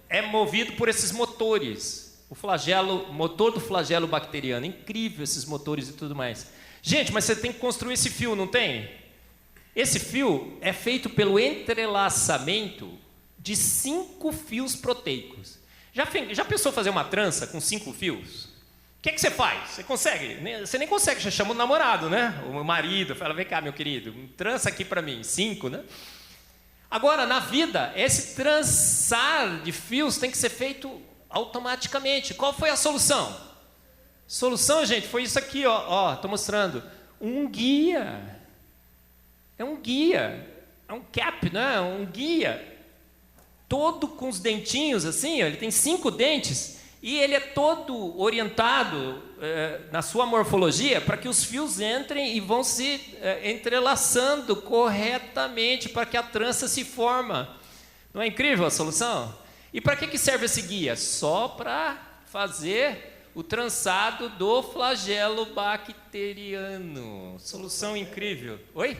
é movido por esses motores. O motor do flagelo bacteriano. Incrível esses motores e tudo mais. Gente, mas você tem que construir esse fio, não tem? Esse fio é feito pelo entrelaçamento de 5 fios proteicos. Já pensou fazer uma trança com 5 fios? O que você faz? Você consegue? Você nem consegue, já chama o namorado, né? O marido, fala, vem cá, meu querido, trança aqui para mim, 5, né? Agora, na vida, esse trançar de fios tem que ser feito automaticamente. Qual foi a solução? Solução, gente, foi isso aqui, ó, tô mostrando. Um guia. É um guia. É um cap, né? Um guia. Todo com os dentinhos assim, ó, ele tem 5 dentes e ele é todo orientado na sua morfologia para que os fios entrem e vão se entrelaçando corretamente para que a trança se forma. Não é incrível a solução? E para que serve esse guia? Só para fazer o trançado do flagelo bacteriano. Solução incrível. Oi?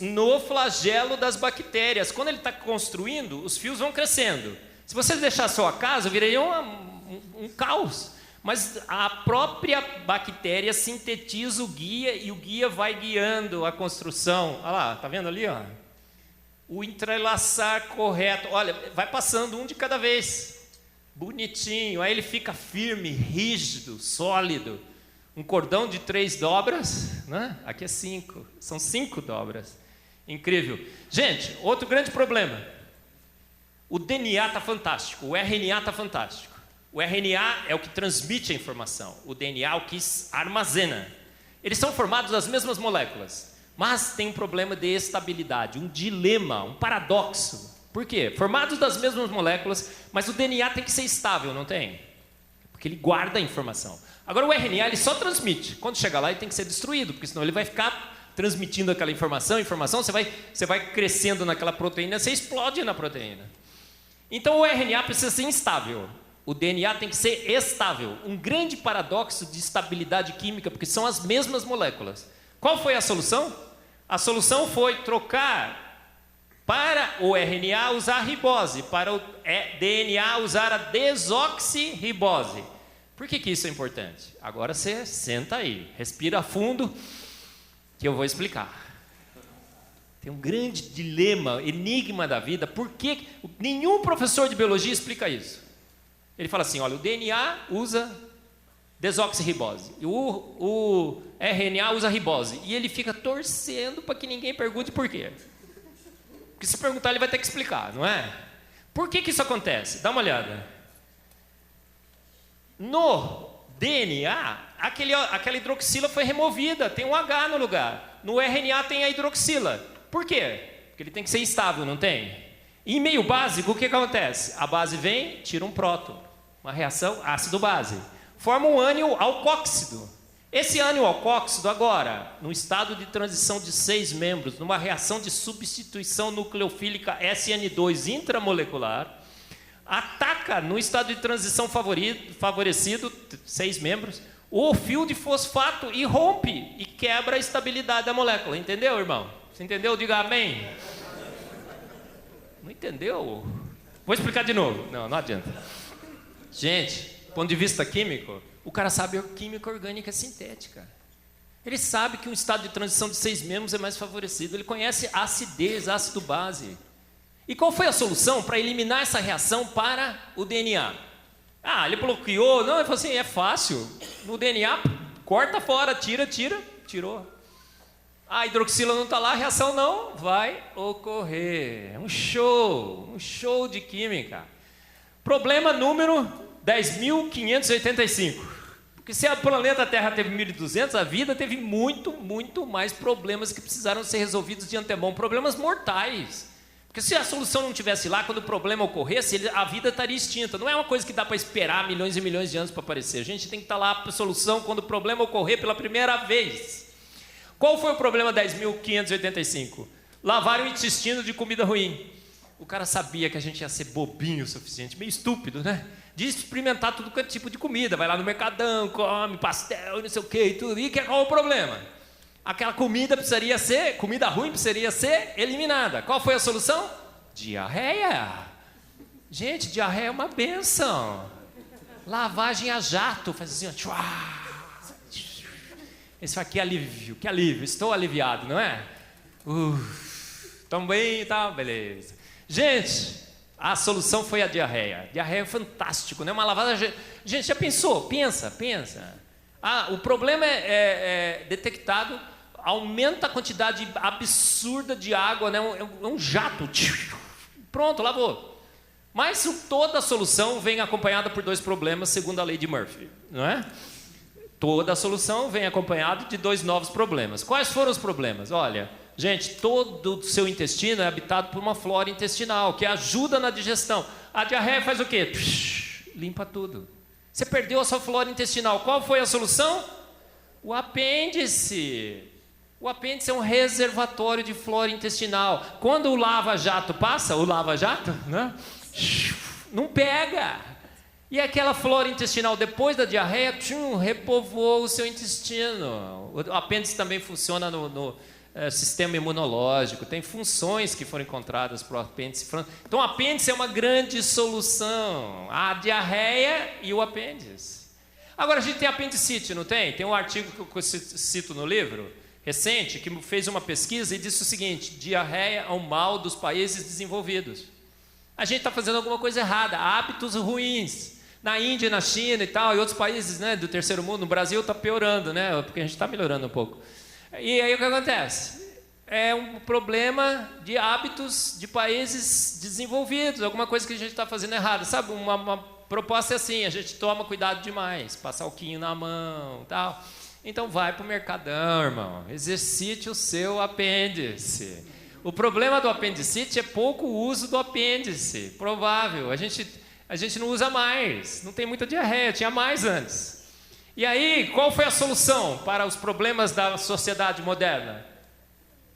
No flagelo das bactérias. Quando ele está construindo, os fios vão crescendo. Se você deixar só a casa, viraria um caos. Mas a própria bactéria sintetiza o guia e o guia vai guiando a construção. Olha lá, tá vendo ali, ó? O entrelaçar correto. Olha, vai passando um de cada vez. Bonitinho. Aí ele fica firme, rígido, sólido. Um cordão de 3 dobras, né? Aqui é 5. São 5 dobras. Incrível. Gente, outro grande problema. O DNA está fantástico. O RNA está fantástico. O RNA é o que transmite a informação. O DNA é o que armazena. Eles são formados das mesmas moléculas. Mas tem um problema de estabilidade, um dilema, um paradoxo. Por quê? Formados das mesmas moléculas, mas o DNA tem que ser estável, não tem? Porque ele guarda a informação. Agora o RNA ele só transmite. Quando chegar lá ele tem que ser destruído, porque senão ele vai ficar transmitindo aquela informação, você vai crescendo naquela proteína, você explode na proteína. Então o RNA precisa ser instável. O DNA tem que ser estável. Um grande paradoxo de estabilidade química, porque são as mesmas moléculas. Qual foi a solução? A solução foi trocar para o RNA usar a ribose, para o DNA usar a desoxirribose. Por que isso é importante? Agora você senta aí, respira fundo, que eu vou explicar. Tem um grande dilema, enigma da vida. Por que nenhum professor de biologia explica isso? Ele fala assim, olha, o DNA usa desoxirribose. O RNA usa ribose. E ele fica torcendo para que ninguém pergunte por quê. Porque se perguntar, ele vai ter que explicar, não é? Por que isso acontece? Dá uma olhada. No DNA, aquela hidroxila foi removida, tem um H no lugar. No RNA tem a hidroxila. Por quê? Porque ele tem que ser estável, não tem? Em meio básico, o que acontece? A base vem, tira um próton. Uma reação ácido-base. Forma um ânion alcóxido. Esse ânion alcóxido agora, no estado de transição de 6 membros, numa reação de substituição nucleofílica SN2 intramolecular, ataca no estado de transição favorecido, 6 membros, o fio de fosfato e rompe e quebra a estabilidade da molécula. Entendeu, irmão? Você entendeu? Diga amém. Não entendeu? Vou explicar de novo. Não adianta. Gente, do ponto de vista químico, o cara sabe a química orgânica sintética. Ele sabe que um estado de transição de 6 membros é mais favorecido. Ele conhece a acidez, ácido-base. E qual foi a solução para eliminar essa reação para o DNA? Ele bloqueou. Não, ele falou assim, é fácil. No DNA, corta fora, tirou. A hidroxila não está lá, a reação não vai ocorrer. É um show de química. Problema número 10.585. Porque se a planeta Terra teve 1.200, a vida teve muito mais problemas que precisaram ser resolvidos de antemão. Problemas mortais. Porque se a solução não estivesse lá, quando o problema ocorresse, a vida estaria extinta. Não é uma coisa que dá para esperar milhões e milhões de anos para aparecer. A gente tem que estar lá para a solução quando o problema ocorrer pela primeira vez. Qual foi o problema 10.585? Lavaram o intestino de comida ruim. O cara sabia que a gente ia ser bobinho o suficiente, meio estúpido, né? De experimentar tudo que é tipo de comida. Vai lá no Mercadão, come pastel, não sei o quê e tudo. E qual o problema? Aquela comida ruim precisaria ser eliminada. Qual foi a solução? Diarreia. Gente, diarreia é uma benção. Lavagem a jato, faz assim, ó. Isso aqui é alívio, que alívio. Estou aliviado, não é? Também tá, beleza. Gente, a solução foi a diarreia. Diarreia é fantástico, né? Uma lavagem. Gente, já pensou? Pensa. O problema é detectado. Aumenta a quantidade absurda de água, né? É um jato. Pronto, lavou. Mas toda a solução vem acompanhada por 2 problemas, segundo a lei de Murphy, não é? Toda a solução vem acompanhada de 2 novos problemas. Quais foram os problemas? Olha, gente, todo o seu intestino é habitado por uma flora intestinal, que ajuda na digestão. A diarreia faz o quê? Limpa tudo. Você perdeu a sua flora intestinal. Qual foi a solução? O apêndice. O apêndice é um reservatório de flora intestinal. Quando o lava-jato passa, né? Não pega. E aquela flora intestinal, depois da diarreia, repovoou o seu intestino. O apêndice também funciona no sistema imunológico. Tem funções que foram encontradas para o apêndice. Então, o apêndice é uma grande solução. A diarreia e o apêndice. Agora, a gente tem apendicite, não tem? Tem um artigo que eu cito no livro, recente, que fez uma pesquisa e disse o seguinte: diarreia é um mal dos países desenvolvidos. A gente está fazendo alguma coisa errada, hábitos ruins. Na Índia, na China e tal, e outros países, né, do terceiro mundo, no Brasil está piorando, né, porque a gente está melhorando um pouco. E aí o que acontece? É um problema de hábitos de países desenvolvidos, alguma coisa que a gente está fazendo errado. Sabe, uma proposta é assim: a gente toma cuidado demais, passa alquinho na mão e tal. Então vai para o Mercadão, irmão, exercite o seu apêndice. O problema do apendicite é pouco uso do apêndice, provável. A gente não usa mais, não tem muita diarreia, tinha mais antes. E aí, qual foi a solução para os problemas da sociedade moderna?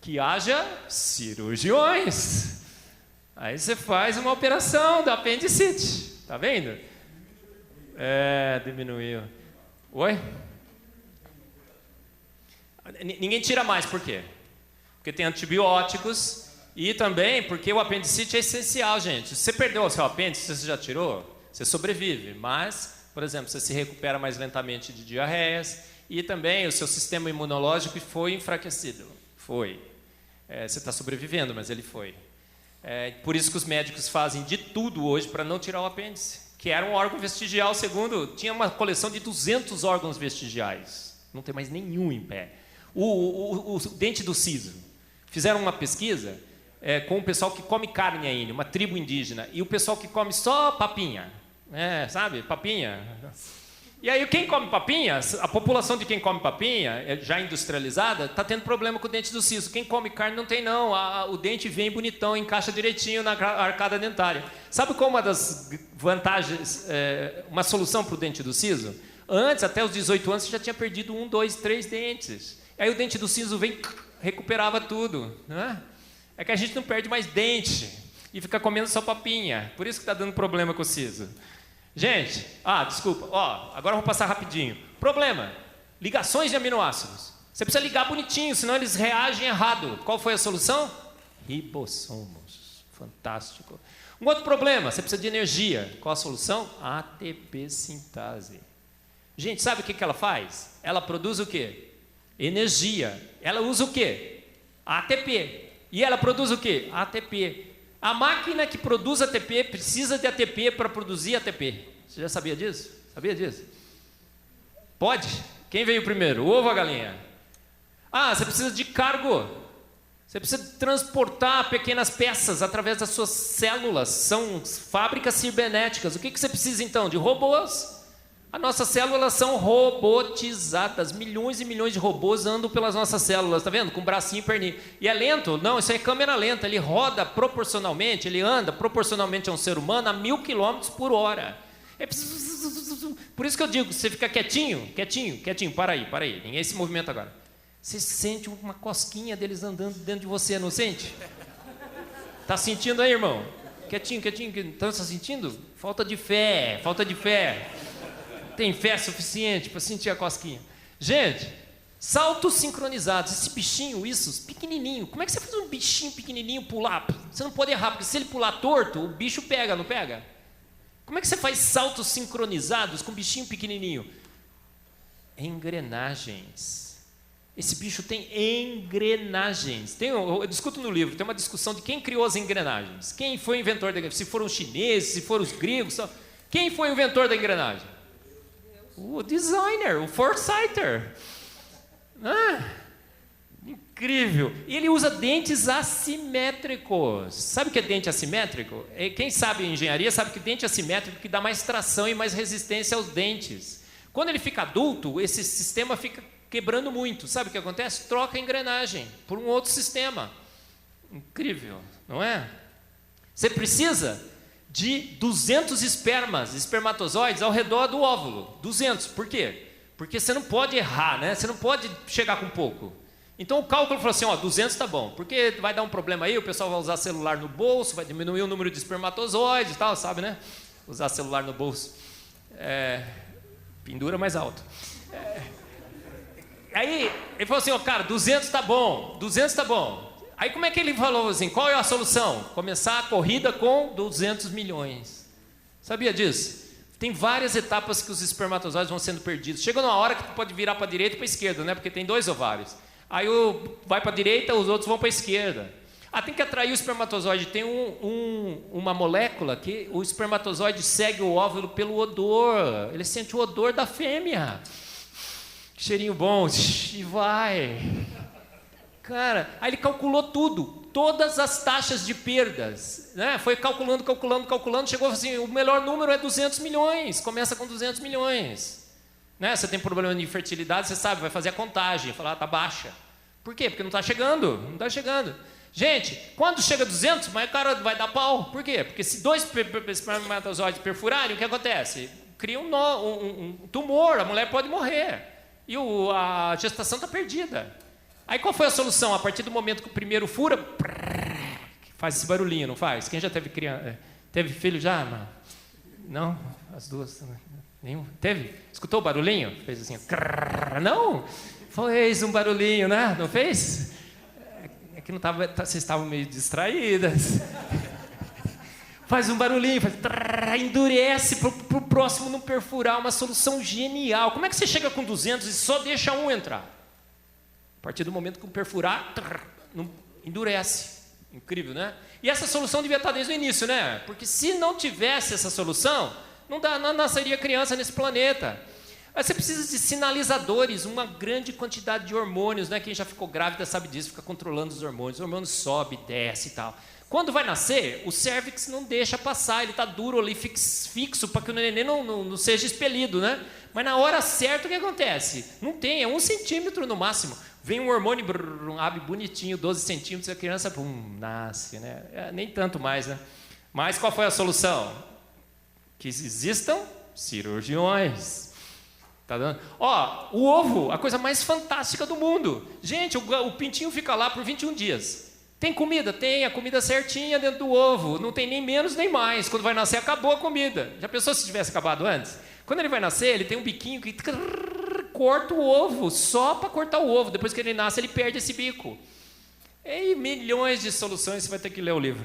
Que haja cirurgiões. Aí você faz uma operação do apendicite, tá vendo? Diminuiu. Oi? Ninguém tira mais, por quê? Porque tem antibióticos e também porque o apendicite é essencial, gente. Se você perdeu o seu apêndice, você já tirou, você sobrevive. Mas, por exemplo, você se recupera mais lentamente de diarreias e também o seu sistema imunológico foi enfraquecido. Foi. Você está sobrevivendo, mas ele foi. Por isso que os médicos fazem de tudo hoje para não tirar o apêndice, que era um órgão vestigial, tinha uma coleção de 200 órgãos vestigiais. Não tem mais nenhum em pé. O dente do siso. Fizeram uma pesquisa com o pessoal que come carne ainda, uma tribo indígena, e o pessoal que come só papinha, sabe, papinha. E aí quem come papinha, a população de quem come papinha, já industrializada, está tendo problema com o dente do siso. Quem come carne não tem não, o dente vem bonitão, encaixa direitinho na arcada dentária. Sabe qual uma das vantagens, uma solução para o dente do siso? Antes, até os 18 anos, você já tinha perdido 1, 2, 3 dentes. Aí o dente do siso vem, recuperava tudo, né? É que a gente não perde mais dente e fica comendo só papinha. Por isso que está dando problema com o siso. Gente, desculpa, agora vamos passar rapidinho. Problema, ligações de aminoácidos. Você precisa ligar bonitinho, senão eles reagem errado. Qual foi a solução? Ribossomos. Fantástico. Um outro problema, você precisa de energia. Qual a solução? ATP sintase. Gente, sabe o que ela faz? Ela produz o quê? Energia. Ela usa o quê? ATP. E ela produz o quê? ATP. A máquina que produz ATP precisa de ATP para produzir ATP. Você já sabia disso? Sabia disso? Pode? Quem veio primeiro? O ovo ou a galinha? Você precisa de cargo. Você precisa transportar pequenas peças através das suas células. São fábricas cibernéticas. O que você precisa então? De robôs. As nossas células são robotizadas. Milhões e milhões de robôs andam pelas nossas células, tá vendo? Com bracinho e perninha. E é lento? Não, isso é câmera lenta. Ele roda proporcionalmente, ele anda proporcionalmente a um ser humano a 1000 km/h. Por isso que eu digo, você fica quietinho, para aí. Ninguém se movimenta agora. Você sente uma cosquinha deles andando dentro de você, não sente? Tá sentindo aí, irmão? Quietinho. Então, está sentindo? Falta de fé. Tem fé suficiente para sentir a cosquinha. Gente, saltos sincronizados. Esse bichinho, pequenininho. Como é que você faz um bichinho pequenininho pular? Você não pode errar, porque se ele pular torto, o bicho pega, não pega? Como é que você faz saltos sincronizados com um bichinho pequenininho? Engrenagens. Esse bicho tem engrenagens. Eu discuto no livro, tem uma discussão de quem criou as engrenagens. Quem foi o inventor da engrenagem? Se foram os chineses, se foram os gregos. Quem foi o inventor da engrenagem? O designer, o foresighter. Incrível. E ele usa dentes assimétricos. Sabe o que é dente assimétrico? Quem sabe engenharia sabe que dente assimétrico que dá mais tração e mais resistência aos dentes. Quando ele fica adulto, esse sistema fica quebrando muito. Sabe o que acontece? Troca a engrenagem por um outro sistema. Incrível, não é? Você precisa de 200 espermatozoides ao redor do óvulo. 200. Por quê? Porque você não pode errar, né? Você não pode chegar com pouco. Então o cálculo falou assim, 200 tá bom. Porque vai dar um problema aí, o pessoal vai usar celular no bolso, vai diminuir o número de espermatozoides e tal, sabe, né? Usar celular no bolso. Pendura mais alto. Aí ele falou assim, cara, 200 tá bom. Aí como é que ele falou assim, qual é a solução? Começar a corrida com 200 milhões. Sabia disso? Tem várias etapas que os espermatozoides vão sendo perdidos. Chega numa hora que pode virar para a direita e para a esquerda, né? Porque tem 2 ovários. Aí vai para a direita, os outros vão para a esquerda. Tem que atrair o espermatozoide. Tem uma molécula que o espermatozoide segue o óvulo pelo odor. Ele sente o odor da fêmea. Cheirinho bom. E vai. Cara, aí ele calculou tudo, todas as taxas de perdas, né? Foi calculando, chegou assim, o melhor número é 200 milhões, começa com 200 milhões. Né? Você tem problema de infertilidade, você sabe, vai fazer a contagem, falar, tá baixa. Por quê? Porque não está chegando, Gente, quando chega a 200, mas o cara vai dar pau. Por quê? Porque se 2 espermatozoides perfurarem, o que acontece? Cria um tumor, a mulher pode morrer. E a gestação está perdida. Aí qual foi a solução? A partir do momento que o primeiro fura, faz esse barulhinho, não faz? Quem já teve criança? Teve filho já? Não? As duas? Nenhum? Teve? Escutou o barulhinho? Fez assim? Não? Fez um barulhinho, né? Não fez? É que não tava, vocês estavam meio distraídas. Faz um barulhinho, endurece para o próximo não perfurar, uma solução genial. Como é que você chega com 200 e só deixa um entrar? A partir do momento que perfurar, endurece. Incrível, né? E essa solução devia estar desde o início, né? Porque se não tivesse essa solução, não nasceria criança nesse planeta. Aí você precisa de sinalizadores, uma grande quantidade de hormônios, né? Quem já ficou grávida sabe disso, fica controlando os hormônios sobe, desce e tal. Quando vai nascer, o cérvix não deixa passar, ele está duro ali, fixo, para que o neném não seja expelido, né? Mas na hora certa, o que acontece? Não tem, é 1 centímetro no máximo. Vem um hormônio, abre bonitinho, 12 centímetros, a criança, nasce, né? Nem tanto mais, né? Mas qual foi a solução? Que existam cirurgiões. Tá dando? O ovo, a coisa mais fantástica do mundo. Gente, o pintinho fica lá por 21 dias. Tem comida? Tem, a comida certinha dentro do ovo. Não tem nem menos nem mais. Quando vai nascer, acabou a comida. Já pensou se tivesse acabado antes? Quando ele vai nascer, ele tem um biquinho que corta o ovo, só para cortar o ovo. Depois que ele nasce, ele perde esse bico. E milhões de soluções, você vai ter que ler o livro.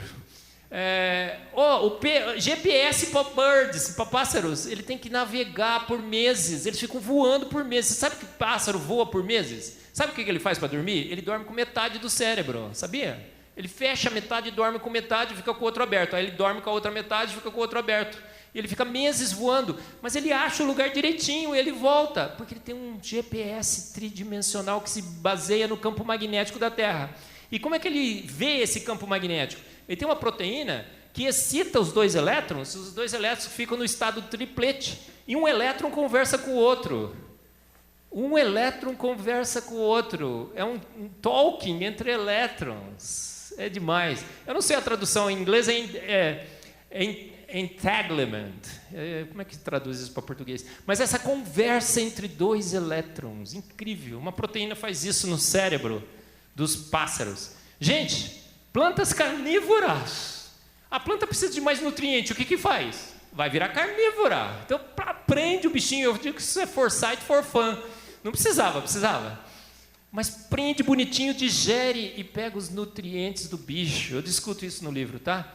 GPS para birds, para pássaros, ele tem que navegar por meses. Eles ficam voando por meses. Você sabe que pássaro voa por meses? Sabe o que ele faz para dormir? Ele dorme com metade do cérebro, sabia? Ele fecha a metade e dorme com metade e fica com o outro aberto. Aí ele dorme com a outra metade e fica com o outro aberto. E ele fica meses voando, mas ele acha o lugar direitinho e ele volta, porque ele tem um GPS tridimensional que se baseia no campo magnético da Terra. E como é que ele vê esse campo magnético? Ele tem uma proteína que excita os 2 elétrons, os 2 elétrons ficam no estado triplete. E um elétron conversa com o outro. Um elétron conversa com o outro. É um talking entre elétrons. É demais. Eu não sei a tradução em inglês, entanglement. Como é que traduz isso para português? Mas essa conversa entre dois elétrons, incrível. Uma proteína faz isso no cérebro dos pássaros. Gente, plantas carnívoras. A planta precisa de mais nutriente. O que faz? Vai virar carnívora. Então, prende o bichinho. Eu digo que isso é foresight for fun. Não precisava. Mas prende bonitinho, digere e pega os nutrientes do bicho. Eu discuto isso no livro, tá?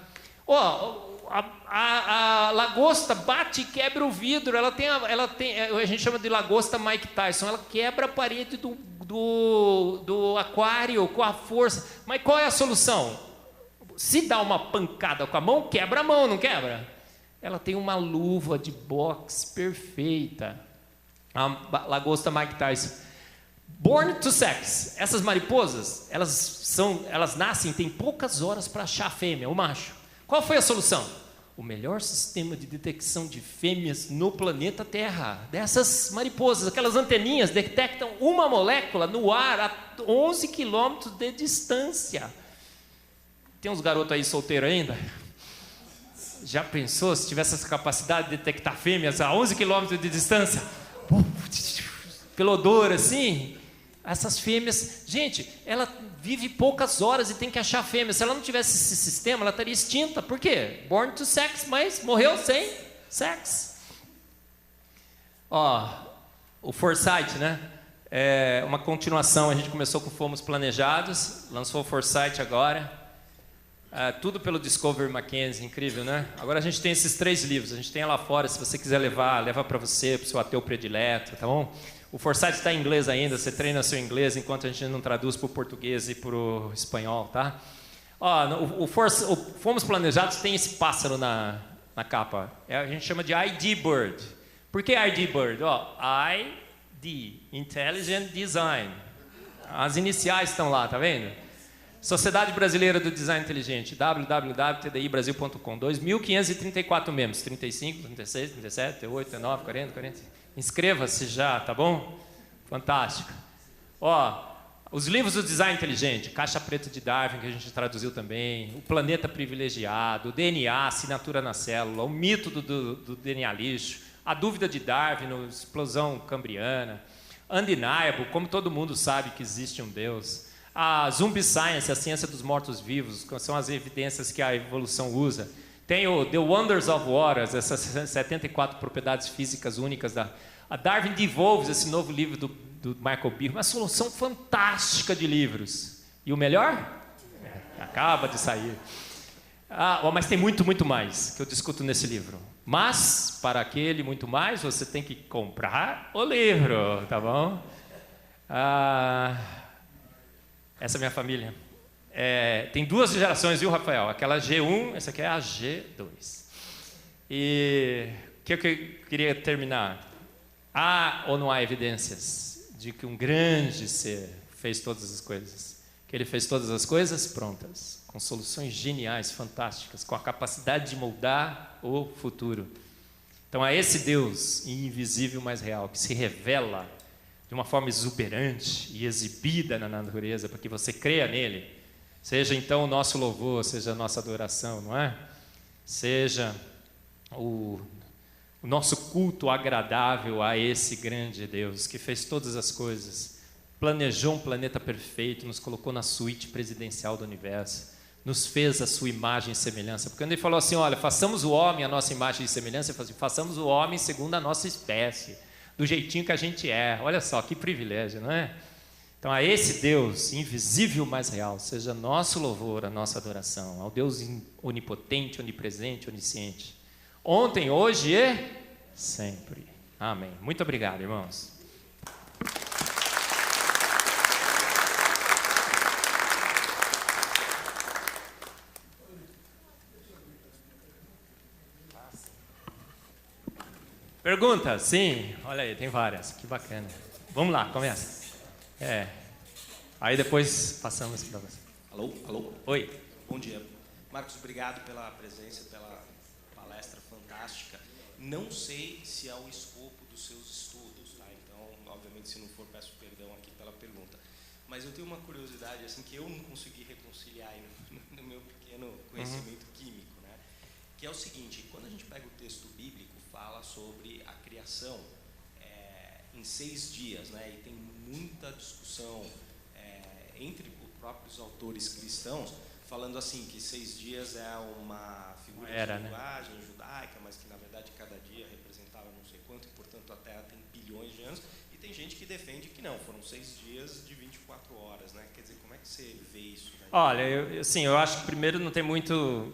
A lagosta bate e quebra o vidro. Ela tem, a gente chama de lagosta Mike Tyson. Ela quebra a parede do aquário com a força. Mas qual é a solução? Se dá uma pancada com a mão, quebra a mão, não quebra? Ela tem uma luva de boxe perfeita. A lagosta Mike Tyson. Born to sex. Essas mariposas, elas nascem, tem poucas horas para achar a fêmea, o macho. Qual foi a solução? O melhor sistema de detecção de fêmeas no planeta Terra. Dessas mariposas, aquelas anteninhas detectam uma molécula no ar a 11 quilômetros de distância. Tem uns garotos aí solteiros ainda? Já pensou se tivesse essa capacidade de detectar fêmeas a 11 quilômetros de distância? Pelo odor, assim, essas fêmeas... Gente, ela vive poucas horas e tem que achar fêmea. Se ela não tivesse esse sistema, ela estaria extinta. Por quê? Born to sex, mas morreu sem sexo. O Foresight, né? É uma continuação. A gente começou com Fomos Planejados, lançou o Foresight agora. Tudo pelo Discovery Mackenzie, incrível, né? Agora a gente tem esses 3 livros, a gente tem lá fora, se você quiser levar, leva para você, para o seu ateu predileto, tá bom? O Foresight está em inglês ainda, você treina seu inglês enquanto a gente não traduz para o português e para o espanhol, tá? O Fomos Planejados tem esse pássaro na capa, a gente chama de ID Bird. Por que ID Bird? ID, Intelligent Design. As iniciais estão lá, tá vendo? Sociedade Brasileira do Design Inteligente, www.tdibrasil.com, 2.534 membros, 35, 36, 37, 38, 39, 40, 40. Inscreva-se já, tá bom? Fantástico. Os livros do Design Inteligente, Caixa Preta de Darwin, que a gente traduziu também, O Planeta Privilegiado, o DNA, Assinatura na Célula, o Mito do DNA Lixo, A Dúvida de Darwin, Explosão Cambriana, Undeniable, como todo mundo sabe que existe um Deus. A Zombie Science, a ciência dos mortos-vivos, que são as evidências que a evolução usa. Tem o The Wonders of Waters, essas 74 propriedades físicas únicas. A Darwin Devolves, esse novo livro do Michael Behe, uma solução fantástica de livros. E o melhor? Acaba de sair. Mas tem muito, muito mais que eu discuto nesse livro. Mas, para aquele muito mais, você tem que comprar o livro, tá bom? Essa é a minha família. Tem 2 gerações, viu, Rafael? Aquela G1, essa aqui é a G2. E o que eu queria terminar? Há ou não há evidências de que um grande ser fez todas as coisas? Que ele fez todas as coisas prontas, com soluções geniais, fantásticas, com a capacidade de moldar o futuro. Então, é esse Deus invisível, mas real, que se revela de uma forma exuberante e exibida na natureza, para que você creia nele. Seja então o nosso louvor, seja a nossa adoração, não é? Seja o nosso culto agradável a esse grande Deus que fez todas as coisas, planejou um planeta perfeito, nos colocou na suíte presidencial do universo, nos fez a sua imagem e semelhança. Porque quando ele falou assim, olha, façamos o homem a nossa imagem e semelhança, ele falou assim, façamos o homem segundo a nossa espécie, do jeitinho que a gente é. Olha só, que privilégio, não é? Então, a esse Deus invisível, mas real, seja nosso louvor, a nossa adoração, ao Deus onipotente, onipresente, onisciente, ontem, hoje e sempre. Amém. Muito obrigado, irmãos. Pergunta? Sim. Olha aí, tem várias. Que bacana. Vamos lá, começa. Aí depois passamos para você. Alô? Alô? Oi. Bom dia. Marcos, obrigado pela presença, pela palestra fantástica. Não sei se é o escopo dos seus estudos, tá? Então, obviamente, se não for, peço perdão aqui pela pergunta. Mas eu tenho uma curiosidade, assim, que eu não consegui reconciliar aí no meu pequeno conhecimento químico, né? Que é o seguinte: quando a gente pega o texto bíblico, fala sobre a criação em 6 dias, né? E tem muita discussão entre os próprios autores cristãos, falando assim que 6 dias é uma figura de linguagem judaica, mas que na verdade cada dia representava não sei quanto, e portanto a Terra tem bilhões de anos, e tem gente que defende que não, foram 6 dias de 24 horas, né? Quer dizer, como é que você vê isso? Né? Olha, eu acho que primeiro não tem muito...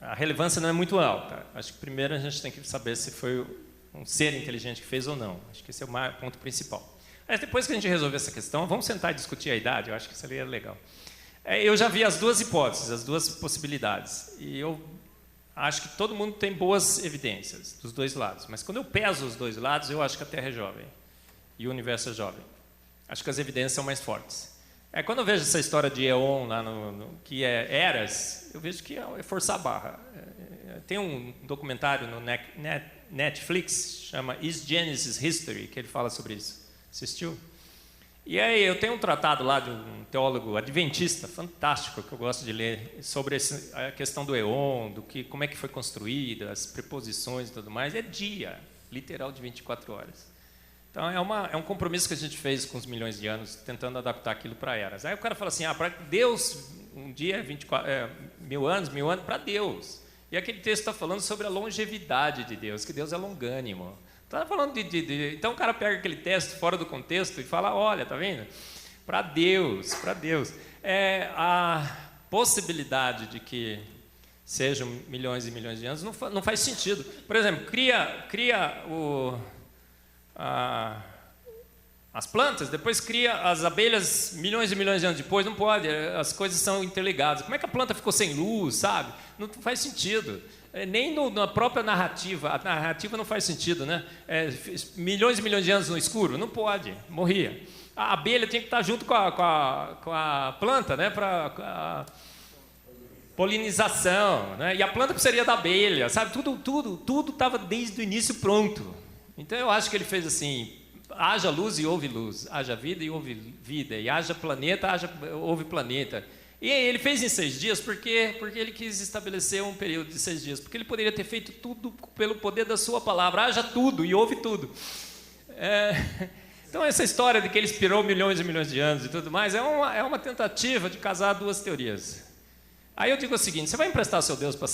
A relevância não é muito alta. Acho que primeiro a gente tem que saber se foi um ser inteligente que fez ou não. Acho que esse é o ponto principal. Mas depois que a gente resolver essa questão, vamos sentar e discutir a idade, eu acho que isso ali é legal. Eu já vi as duas hipóteses, as duas possibilidades, e eu acho que todo mundo tem boas evidências dos dois lados, mas quando eu peso os dois lados, eu acho que a Terra é jovem e o universo é jovem. Acho que as evidências são mais fortes. Quando eu vejo essa história de Eon, lá que é eras, eu vejo que é forçar a barra. Tem um documentário no Netflix, chama Is Genesis History, que ele fala sobre isso. Assistiu? E aí eu tenho um tratado lá de um teólogo adventista fantástico que eu gosto de ler sobre a questão do Eon, como é que foi construída, as preposições e tudo mais. É dia, literal de 24 horas. Então é um compromisso que a gente fez com os milhões de anos, tentando adaptar aquilo para eras. Aí o cara fala assim, para Deus um dia é 1000 anos, para Deus. E aquele texto está falando sobre a longevidade de Deus, que Deus é longânimo. Está falando então o cara pega aquele texto fora do contexto e fala, olha, tá vendo? Para Deus. A possibilidade de que sejam milhões e milhões de anos não faz sentido. Por exemplo, cria as plantas, depois cria as abelhas milhões e milhões de anos depois, não pode, as coisas são interligadas. Como é que a planta ficou sem luz, sabe? Não faz sentido. Nem na própria narrativa, a narrativa não faz sentido, né? Milhões e milhões de anos no escuro, não pode, morria. A abelha tinha que estar junto com a planta, né? Para polinização, né? E a planta precisaria da abelha, sabe? Tudo estava desde o início pronto. Então eu acho que ele fez assim: haja luz e houve luz, haja vida e houve vida, e haja planeta, houve planeta. E ele fez em 6 dias porque ele quis estabelecer um período de 6 dias, porque ele poderia ter feito tudo pelo poder da sua palavra, haja tudo e houve tudo. Então essa história de que ele inspirou milhões e milhões de anos e tudo mais é uma tentativa de casar duas teorias. Aí eu digo o seguinte: você vai emprestar o seu Deus para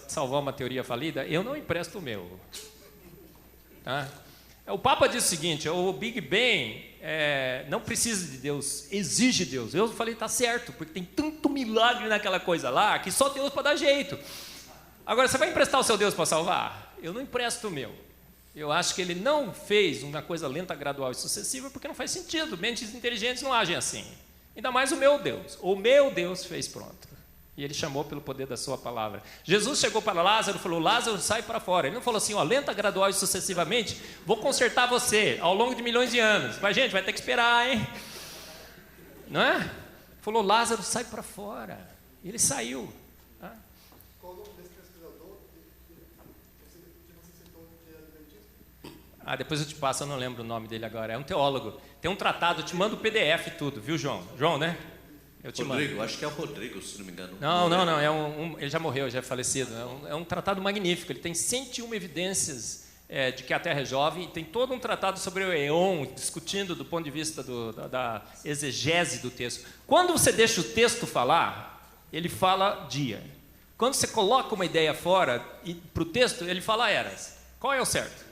salvar uma teoria falida? Eu não empresto o meu. Tá? O Papa diz o seguinte: o Big Bang não precisa de Deus, exige Deus. Eu falei, tá certo, porque tem tanto milagre naquela coisa lá que só Deus pode dar jeito. Agora, você vai emprestar o seu Deus para salvar? Eu não empresto o meu. Eu acho que ele não fez uma coisa lenta, gradual e sucessiva porque não faz sentido. Mentes inteligentes não agem assim. Ainda mais o meu Deus. O meu Deus fez pronto. E ele chamou pelo poder da sua palavra. Jesus chegou para Lázaro e falou: Lázaro, sai para fora. Ele não falou assim, lenta, gradual e sucessivamente, vou consertar você ao longo de milhões de anos. Mas, gente, vai ter que esperar, hein? Não é? Falou: Lázaro, sai para fora. E ele saiu. Tá? Qual o nome desse pesquisador? Você citou que é adventista? Depois eu te passo, eu não lembro o nome dele agora. É um teólogo. Tem um tratado, eu te mando o PDF e tudo, viu, João? João, né? Rodrigo, acho que é o Rodrigo, se não me engano. Não, ele já morreu, já é falecido. É um tratado magnífico, ele tem 101 evidências de que a Terra é jovem, e tem todo um tratado sobre o Eon, discutindo do ponto de vista da exegese do texto. Quando você deixa o texto falar, ele fala dia. Quando você coloca uma ideia fora para o texto, ele fala eras. Qual é o certo?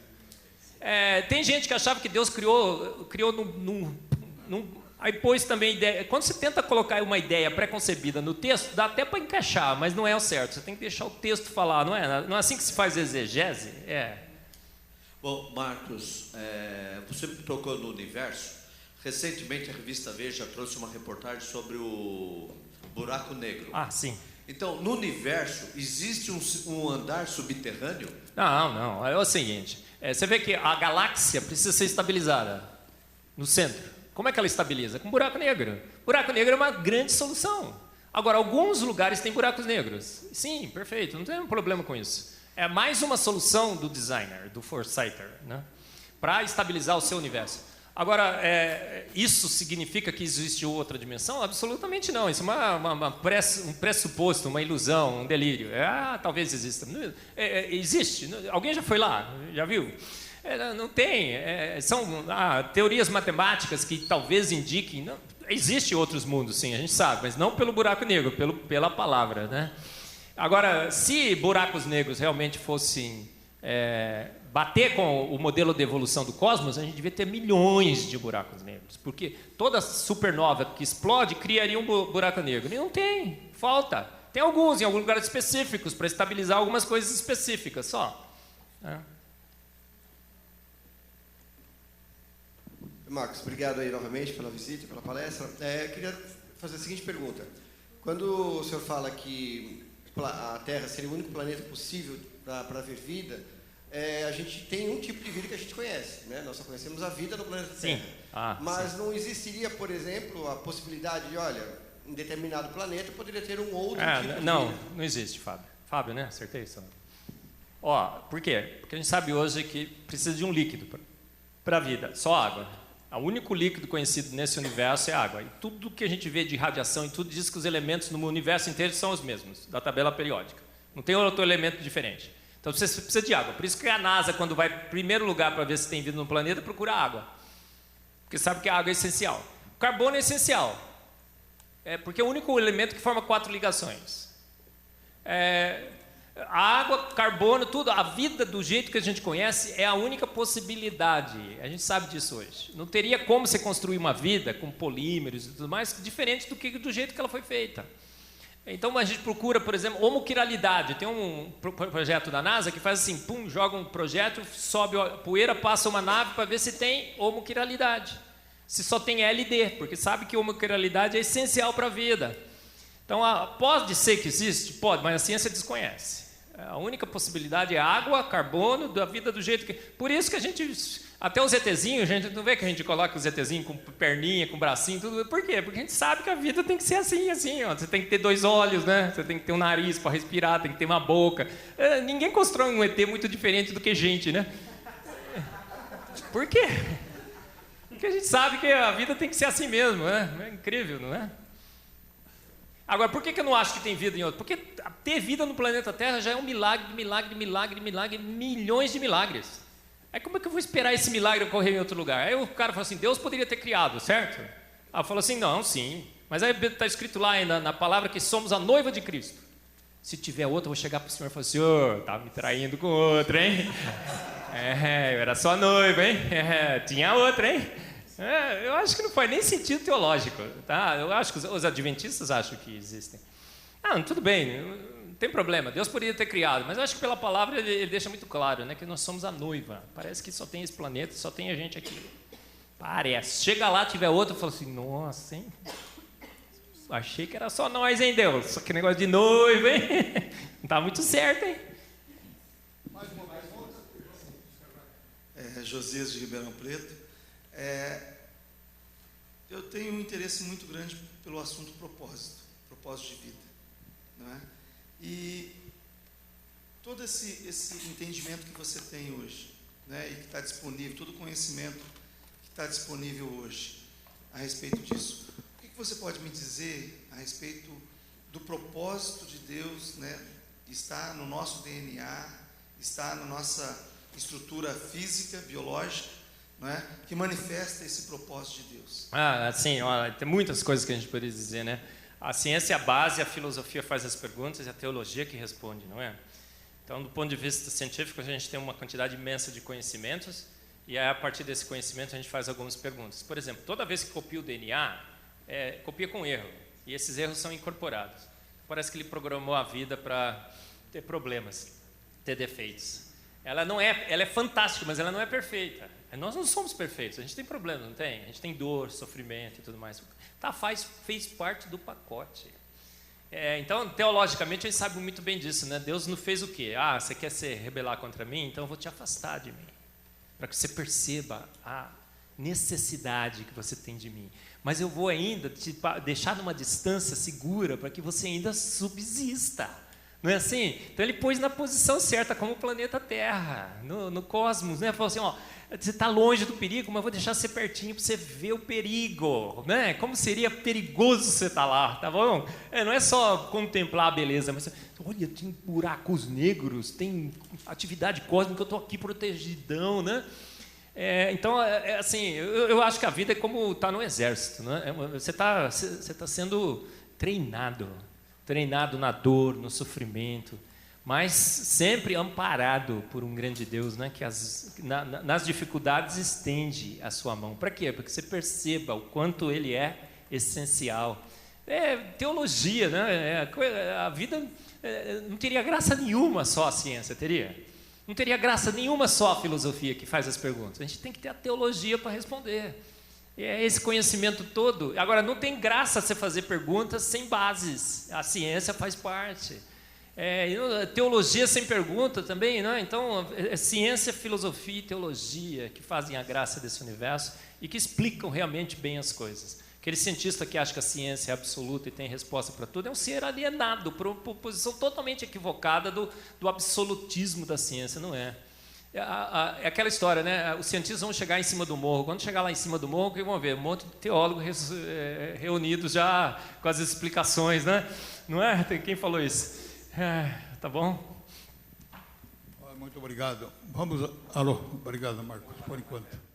Tem gente que achava que Deus criou num aí pôs também ideia. Quando você tenta colocar uma ideia pré-concebida no texto, dá até para encaixar, mas não é o certo. Você tem que deixar o texto falar, não é? Não é assim que se faz exegese? Bom, Marcos, você tocou no universo. Recentemente a revista Veja trouxe uma reportagem sobre o buraco negro. Sim. Então, no universo, existe um andar subterrâneo? Não. É o seguinte, você vê que a galáxia precisa ser estabilizada no centro. Como é que ela estabiliza? Com buraco negro. Buraco negro é uma grande solução. Agora, alguns lugares têm buracos negros. Sim, perfeito, não tem problema com isso. É mais uma solução do designer, do foresighter, né? Para estabilizar o seu universo. Agora, isso significa que existe outra dimensão? Absolutamente não. Isso é um pressuposto, uma ilusão, um delírio. Talvez exista. Existe. Alguém já foi lá? Já viu? Não tem. São teorias matemáticas que talvez indiquem. Não, existe outros mundos, sim, a gente sabe, mas não pelo buraco negro, pela palavra, né? Agora, se buracos negros realmente fossem bater com o modelo de evolução do cosmos, a gente devia ter milhões de buracos negros, porque toda supernova que explode criaria um buraco negro. E não tem, falta. Tem alguns, em alguns lugares específicos, para estabilizar algumas coisas específicas só. Marcos, obrigado aí novamente pela visita, pela palestra. Eu queria fazer a seguinte pergunta. Quando o senhor fala que a Terra seria o único planeta possível para haver vida, a gente tem um tipo de vida que a gente conhece, né? Nós só conhecemos a vida no planeta Terra. Sim. Mas sim. não existiria, por exemplo, a possibilidade de, olha, em determinado planeta poderia ter um outro tipo de vida? Não existe, Fábio. Fábio, né? Acertei isso. Por quê? Porque a gente sabe hoje que precisa de um líquido para a vida, só água. O único líquido conhecido nesse universo é água. E tudo que a gente vê de radiação e tudo diz que os elementos no universo inteiro são os mesmos, da tabela periódica. Não tem outro elemento diferente. Então você precisa de água. Por isso que a NASA, quando vai em primeiro lugar para ver se tem vida no planeta, procura água. Porque sabe que a água é essencial. O carbono é essencial. Porque é o único elemento que forma 4 ligações. A água, carbono, tudo, a vida do jeito que a gente conhece é a única possibilidade. A gente sabe disso hoje. Não teria como você construir uma vida com polímeros e tudo mais diferente do jeito que ela foi feita. Então a gente procura, por exemplo, homoquiralidade. Tem um projeto da NASA que faz assim, joga um projétil, sobe a poeira, passa uma nave para ver se tem homoquiralidade. Se só tem LD, porque sabe que homoquiralidade é essencial para a vida. Então, pode ser que existe? Pode, mas a ciência desconhece. A única possibilidade é água, carbono, da vida do jeito que... Por isso que a gente... Até os ETzinhos, a gente não vê que a gente coloca os ETzinhos com perninha, com bracinho, tudo. Por quê? Porque a gente sabe que a vida tem que ser assim, ó. Você tem que ter 2 olhos, né? Você tem que ter um nariz para respirar, tem que ter uma boca. Ninguém constrói um ET muito diferente do que gente, né? Por quê? Porque a gente sabe que a vida tem que ser assim mesmo, né? É incrível, não é? Agora, por que eu não acho que tem vida em outro? Porque ter vida no planeta Terra já é um milagre, milhões de milagres. Aí como é que eu vou esperar esse milagre ocorrer em outro lugar? Aí o cara fala assim, Deus poderia ter criado, certo? Aí eu falo assim, não, sim. Mas aí está escrito lá ainda na palavra que somos a noiva de Cristo. Se tiver outra, eu vou chegar para o senhor e falar, senhor, tá me traindo com outra, hein? Eu era só noiva, hein? Tinha outra, hein? Eu acho que não faz nem sentido teológico, tá? Eu acho que os adventistas acham que existem. Tudo bem, não tem problema. Deus poderia ter criado, mas eu acho que pela palavra ele deixa muito claro, né, que nós somos a noiva. Parece que só tem esse planeta, só tem a gente aqui. Parece. Chega lá, tiver outro, eu falo assim, nossa, hein? Achei que era só nós, hein, Deus? Só que negócio de noiva, hein? Não tá muito certo, hein? Josias de Ribeirão Preto. Eu tenho um interesse muito grande pelo assunto propósito de vida, não é? E todo esse entendimento que você tem hoje, né, e que está disponível, todo o conhecimento que está disponível hoje a respeito disso, o que você pode me dizer a respeito do propósito de Deus, né? Está no nosso DNA, está na nossa estrutura física, biológica, não é? Que manifesta esse propósito de Deus. Sim, tem muitas coisas que a gente poderia dizer, né? A ciência é a base, a filosofia faz as perguntas e a teologia que responde, não é? Então, do ponto de vista científico, a gente tem uma quantidade imensa de conhecimentos e aí, a partir desse conhecimento, a gente faz algumas perguntas. Por exemplo, toda vez que copia o DNA, copia com erro e esses erros são incorporados. Parece que ele programou a vida para ter problemas, ter defeitos. Ela é fantástica, mas ela não é perfeita. Nós não somos perfeitos, a gente tem problemas, não tem? A gente tem dor, sofrimento e tudo mais. Fez parte do pacote. Então, teologicamente, a gente sabe muito bem disso, né? Deus não fez o quê? Você quer se rebelar contra mim? Então eu vou te afastar de mim. Para que você perceba a necessidade que você tem de mim. Mas eu vou ainda te deixar numa distância segura para que você ainda subsista. Não é assim? Então ele pôs na posição certa, como o planeta Terra, no cosmos, né? Falou assim, ó, você está longe do perigo, mas eu vou deixar você pertinho para você ver o perigo, né? Como seria perigoso você estar lá, tá bom? Não é só contemplar a beleza, mas olha, tem buracos negros, tem atividade cósmica, eu estou aqui protegidão, né? Então, assim, eu acho que a vida é como estar no exército, né? Você tá sendo treinado na dor, no sofrimento, mas sempre amparado por um grande Deus, né? Que nas dificuldades estende a sua mão. Para quê? Para que você perceba o quanto Ele é essencial. Teologia, né? A vida não teria graça nenhuma só a ciência, teria? Não teria graça nenhuma só a filosofia que faz as perguntas. A gente tem que ter a teologia para responder. É esse conhecimento todo. Agora, não tem graça você fazer perguntas sem bases. A ciência faz parte. Teologia sem pergunta também, né? Então, ciência, filosofia e teologia que fazem a graça desse universo e que explicam realmente bem as coisas. Aquele cientista que acha que a ciência é absoluta e tem resposta para tudo é um ser alienado por uma posição totalmente equivocada do absolutismo da ciência, não é? É aquela história, né? Os cientistas vão chegar em cima do morro. Quando chegar lá em cima do morro, o que vão ver? Um monte de teólogos reunidos já com as explicações, né? Não é? Quem falou isso? Tá bom? Muito obrigado. Alô, obrigado, Marcos, por enquanto.